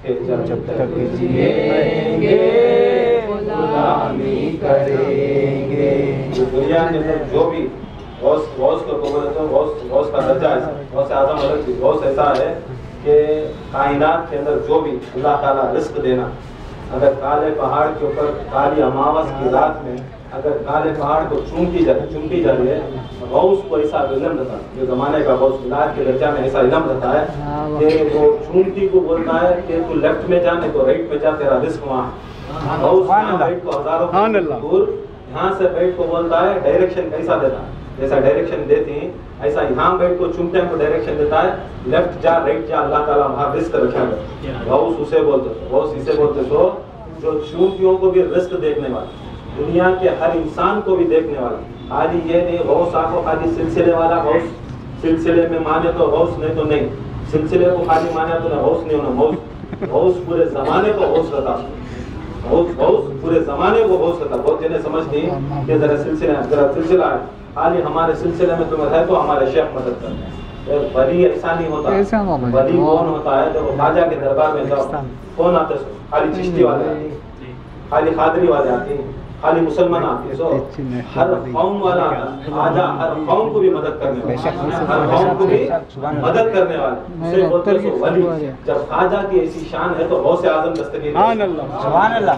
जब तक जिएंगे गुलामी करेंगे। दुनिया के अंदर जो भी गौस को बोले तो गौस का दर्जा है, गौस आजम अलग चीज। गौस ऐसा है कि कायनात के अंदर जो भी अल्लाह ताला रिस्क देना, अगर काले पहाड़ के ऊपर काली अमावस की रात में अगर काले पहाड़ को चूमती जा रही है, गौस को ऐसा इल्म रहता है, जो जमाने का गौस विलायत के दर्जा में ऐसा इल्म रहता है कि वो चूमती को बोलता है कि तू लेफ्ट में जा, नहीं तो राइट में जा, तेरा रिस्क वहाँ। गौस राइट को हजारों दूर यहाँ से बैठ को बोलता है डायरेक्शन कैसा देता है, जैसा डायरेक्शन देती ऐसा यहाँ बैठ को चुमते हैं को डायरेक्शन देता है, लेफ्ट जा राइट जा, अल्लाह ताला वहाँ रिस्क रखा है। गौस उसे बोलते, गौस इसे बोलते सो जो चूंटियों को भी रिस्क देखने वाला, दुनिया के हर इंसान को भी देखने वाला। खाली ये नहीं गौस आपको खाली सिलसिले वाला गौस, सिलसिले में माने तो गौस, नहीं तो नहीं, सिलसिले को खाली माने तो ना गौस नहीं होना। गौस पूरे जमाने को गौस रहता, गौस पूरे जमाने को गौस रहता। बहुत जने समझती कि जरा सिलसिला है, खाली हमारे सिलसिले में तुम्हें है तो हमारे शेख मदद करते हैं। वली ऐसा नहीं होता। वली कौन होता है? तो ख्वाजा के दरबार में जाओ, कौन आते हैं? खाली चिश्ती वाले आते हैं, खाली खादरी वाले आते हैं, खाली मुसलमान आते हैं। सो हर कौम वाला ख्वाजा हर कौम को भी मदद करने वाला, हर कौम को भी मदद करने वाले उसे बोलते हैं वली। जब ख्वाजा की ऐसी शान है तो गौसे आजम दस्तगीर सुभान अल्लाह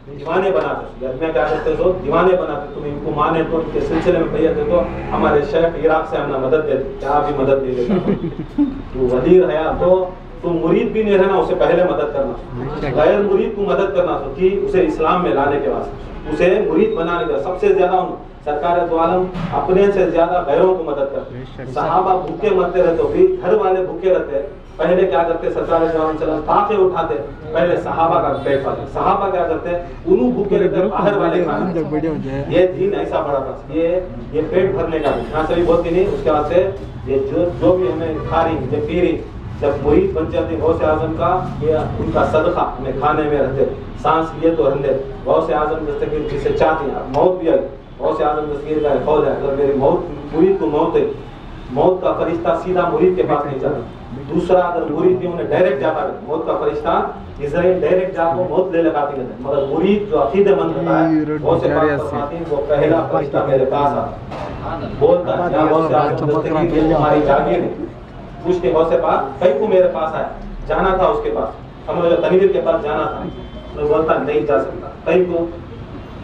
दीवाने बनाते, मैं क्या करते हो दीवाने बनाते, तुम इनको माने तो इनके सिलसिले में भैया तो हमारे शेख इराक से हमने मदद दे दी, क्या भी मदद दे देता। तू वली रहा तो तू मुरीद भी नहीं रहना, उसे पहले मदद करना, गैर मुरीद को मदद करना कि उसे इस्लाम में लाने के वास्ते, उसे मुरीद बनाने के सबसे ज्यादा सरकार दो आलम अपने से ज्यादा गैरों को मदद करते। सहाबा भूखे मरते रहते, भी घर वाले भूखे रहते, पहले क्या करते सरकार ताके उठाते, पहले सहाबा का पेट पालते। सहाबा क्या करते उन्हों भूखे रहते, बाहर वाले खाते। ये दिन ऐसा बड़ा था, ये पेट भरने का यहाँ से भी बहुत नहीं, उसके बाद से ये जो भी हमें खा रही ये पी रही, जब मुरीद बन जाते गौसे आजम का, ये उनका सदका हमें खाने में रहते, सांस लिए तो रहते। गौसे आजम दस्तगीर जिसे चाहती है मौत भी आई, गौसे आजम दस्तगीर का कौल है अगर मेरी मौत मुरीद को मौत है, मौत का फरिश्ता सीधा मुरीद के पास नहीं जाता। दूसरा अगर मुरीद भी उन्हें डायरेक्ट जाता है, मौत का फरिश्ता इजराइल डायरेक्ट जाकर मौत ले लगाती है, मगर मुरीद जो अकीदेमंद होता है गौसे पाक फरमाती है वो पहला फरिश्ता मेरे पास आता बोलता है या गौसे आजम दस्तगीर ये हमारी जागीर है। पूछते गौसे पाक कहीं को मेरे पास आया, जाना था उसके पास, हमें तनवीर के पास जाना था, तो बोलता नहीं जा सकता, कहीं को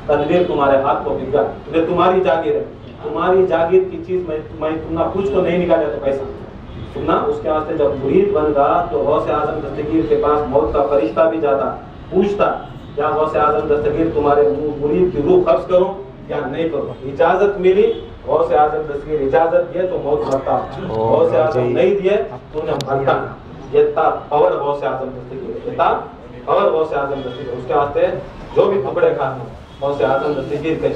तनवीर तुम्हारे हाथ को बिक गया, तुम्हारी जागीर है, तुम्हारी जागीर की चीज मैं तुमना कुछ तो नहीं निकाला तो कैसा सुनना। उसके वास्ते जब मुरीद बन गया तो गौसे आजम दस्तगीर के पास मौत का फरिश्ता भी जाता, पूछता या गौसे आजम दस्तगीर तुम्हारे मुरीद की रूह कब्ज करूं या नहीं करूं। इजाजत मिली, गौसे आजम दस्तगीर इजाजत दिए तो मौत मरता, गौसे आजम नहीं दिए तो उन्हें मरता। ये था पावर गौसे आजम दस्तगीर, ये था पावर गौसे आजम दस्तगीर। उसके वास्ते जो भी टुकड़े खाते गौसे आजम दस्तगीर के,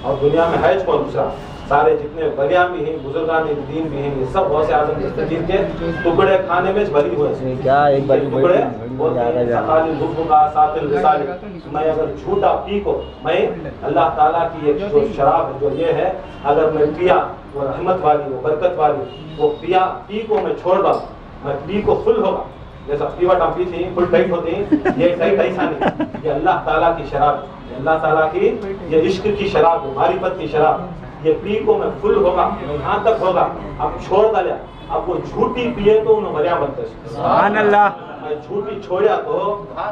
और दुनिया में है कौन दूसरा, सारे जितने बलियां भी हैं बुजुर्गान दीन भी हैं, ये सब गौसे आजम दस्तगीर के टुकड़े खाने में भरी हुए क्या एक बार टुकड़े मैं अगर झूठा पी को मैं अल्लाह ताला की एक जो शराब है जो ये है, अगर मैं पिया वो रहमत वाली वो बरकत वाली वो पिया पी को मैं छोड़ दूं, मैं पी को फुल होगा जैसा पीवा टापी थी फुल टाइट होती ये टाइट ऐसा नहीं, ये अल्लाह ताला की शराब, अल्लाह ताला की ये इश्क की शराब, मारिफत की शराब, ये पी को मैं फुल होगा यहाँ तक होगा। अब छोड़ डालिया, अब वो झूठी पिए तो उन्हें वलिया बनते, सुभान अल्लाह। झूठी छोड़ा तो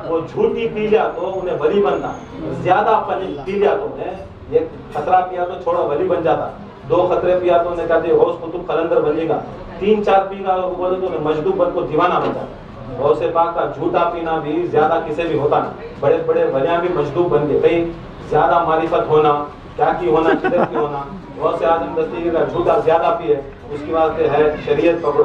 वो झूठी पी लिया तो उन्हें वली बनता, ज्यादा पी लिया तो उन्हें एक खतरा पिया तो छोड़ा वली बन जाता, 2 खतरे पिया तो उन्हें कहते गौस कुतुब कलंदर बनेगा, 3-4 पीगा बोले तो मजदूब बन को दीवाना बन जाता। गौसे पाक का झूठा पीना भी ज्यादा किसे भी होता नहीं, बड़े बड़े वलिया भी मजदूब बन गए, कहीं ज्यादा मारिफत होना क्या की होना किधर की होना। गौसे आजम दस्तगीर का झूठा ज्यादा पिए उसकी वास्ते है शरीयत पकड़ो,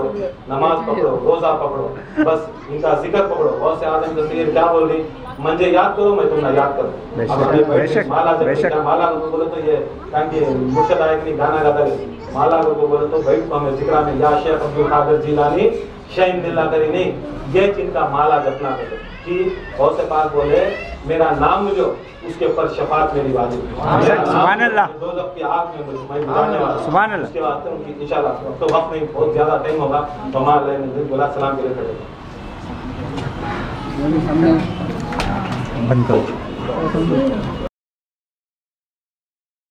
नमाज पकड़ो, रोजा पकड़ो, बस इनका जिक्र पकड़ो। गौसे आजम दस्तगीर क्या बोल रही, मुझे याद करो मैं तुम्हें याद करूँ। माला जब माला को बोले तो ये मुर्शद आयक ने गाना गाता है, माला को बोले तो भाई हमें जिक्रा में या शेख अब्दुल कादिर जिलानी शैन दिल्ला करी नहीं, ये जिनका माला जपना करे कि गौसे पाक बोले मेरा नाम जो उसके ऊपर शफात मेरी वाजिब है। सुभान अल्लाह। दोज़ख की आग में मैं बुझाने वाला हूं। सुभान अल्लाह। उसके वास्ते उनकी इंशाल्लाह तो वक्त नहीं, बहुत ज़्यादा टाइम होगा तो हमारे बोला सलाम के लिए खड़े बंद करो।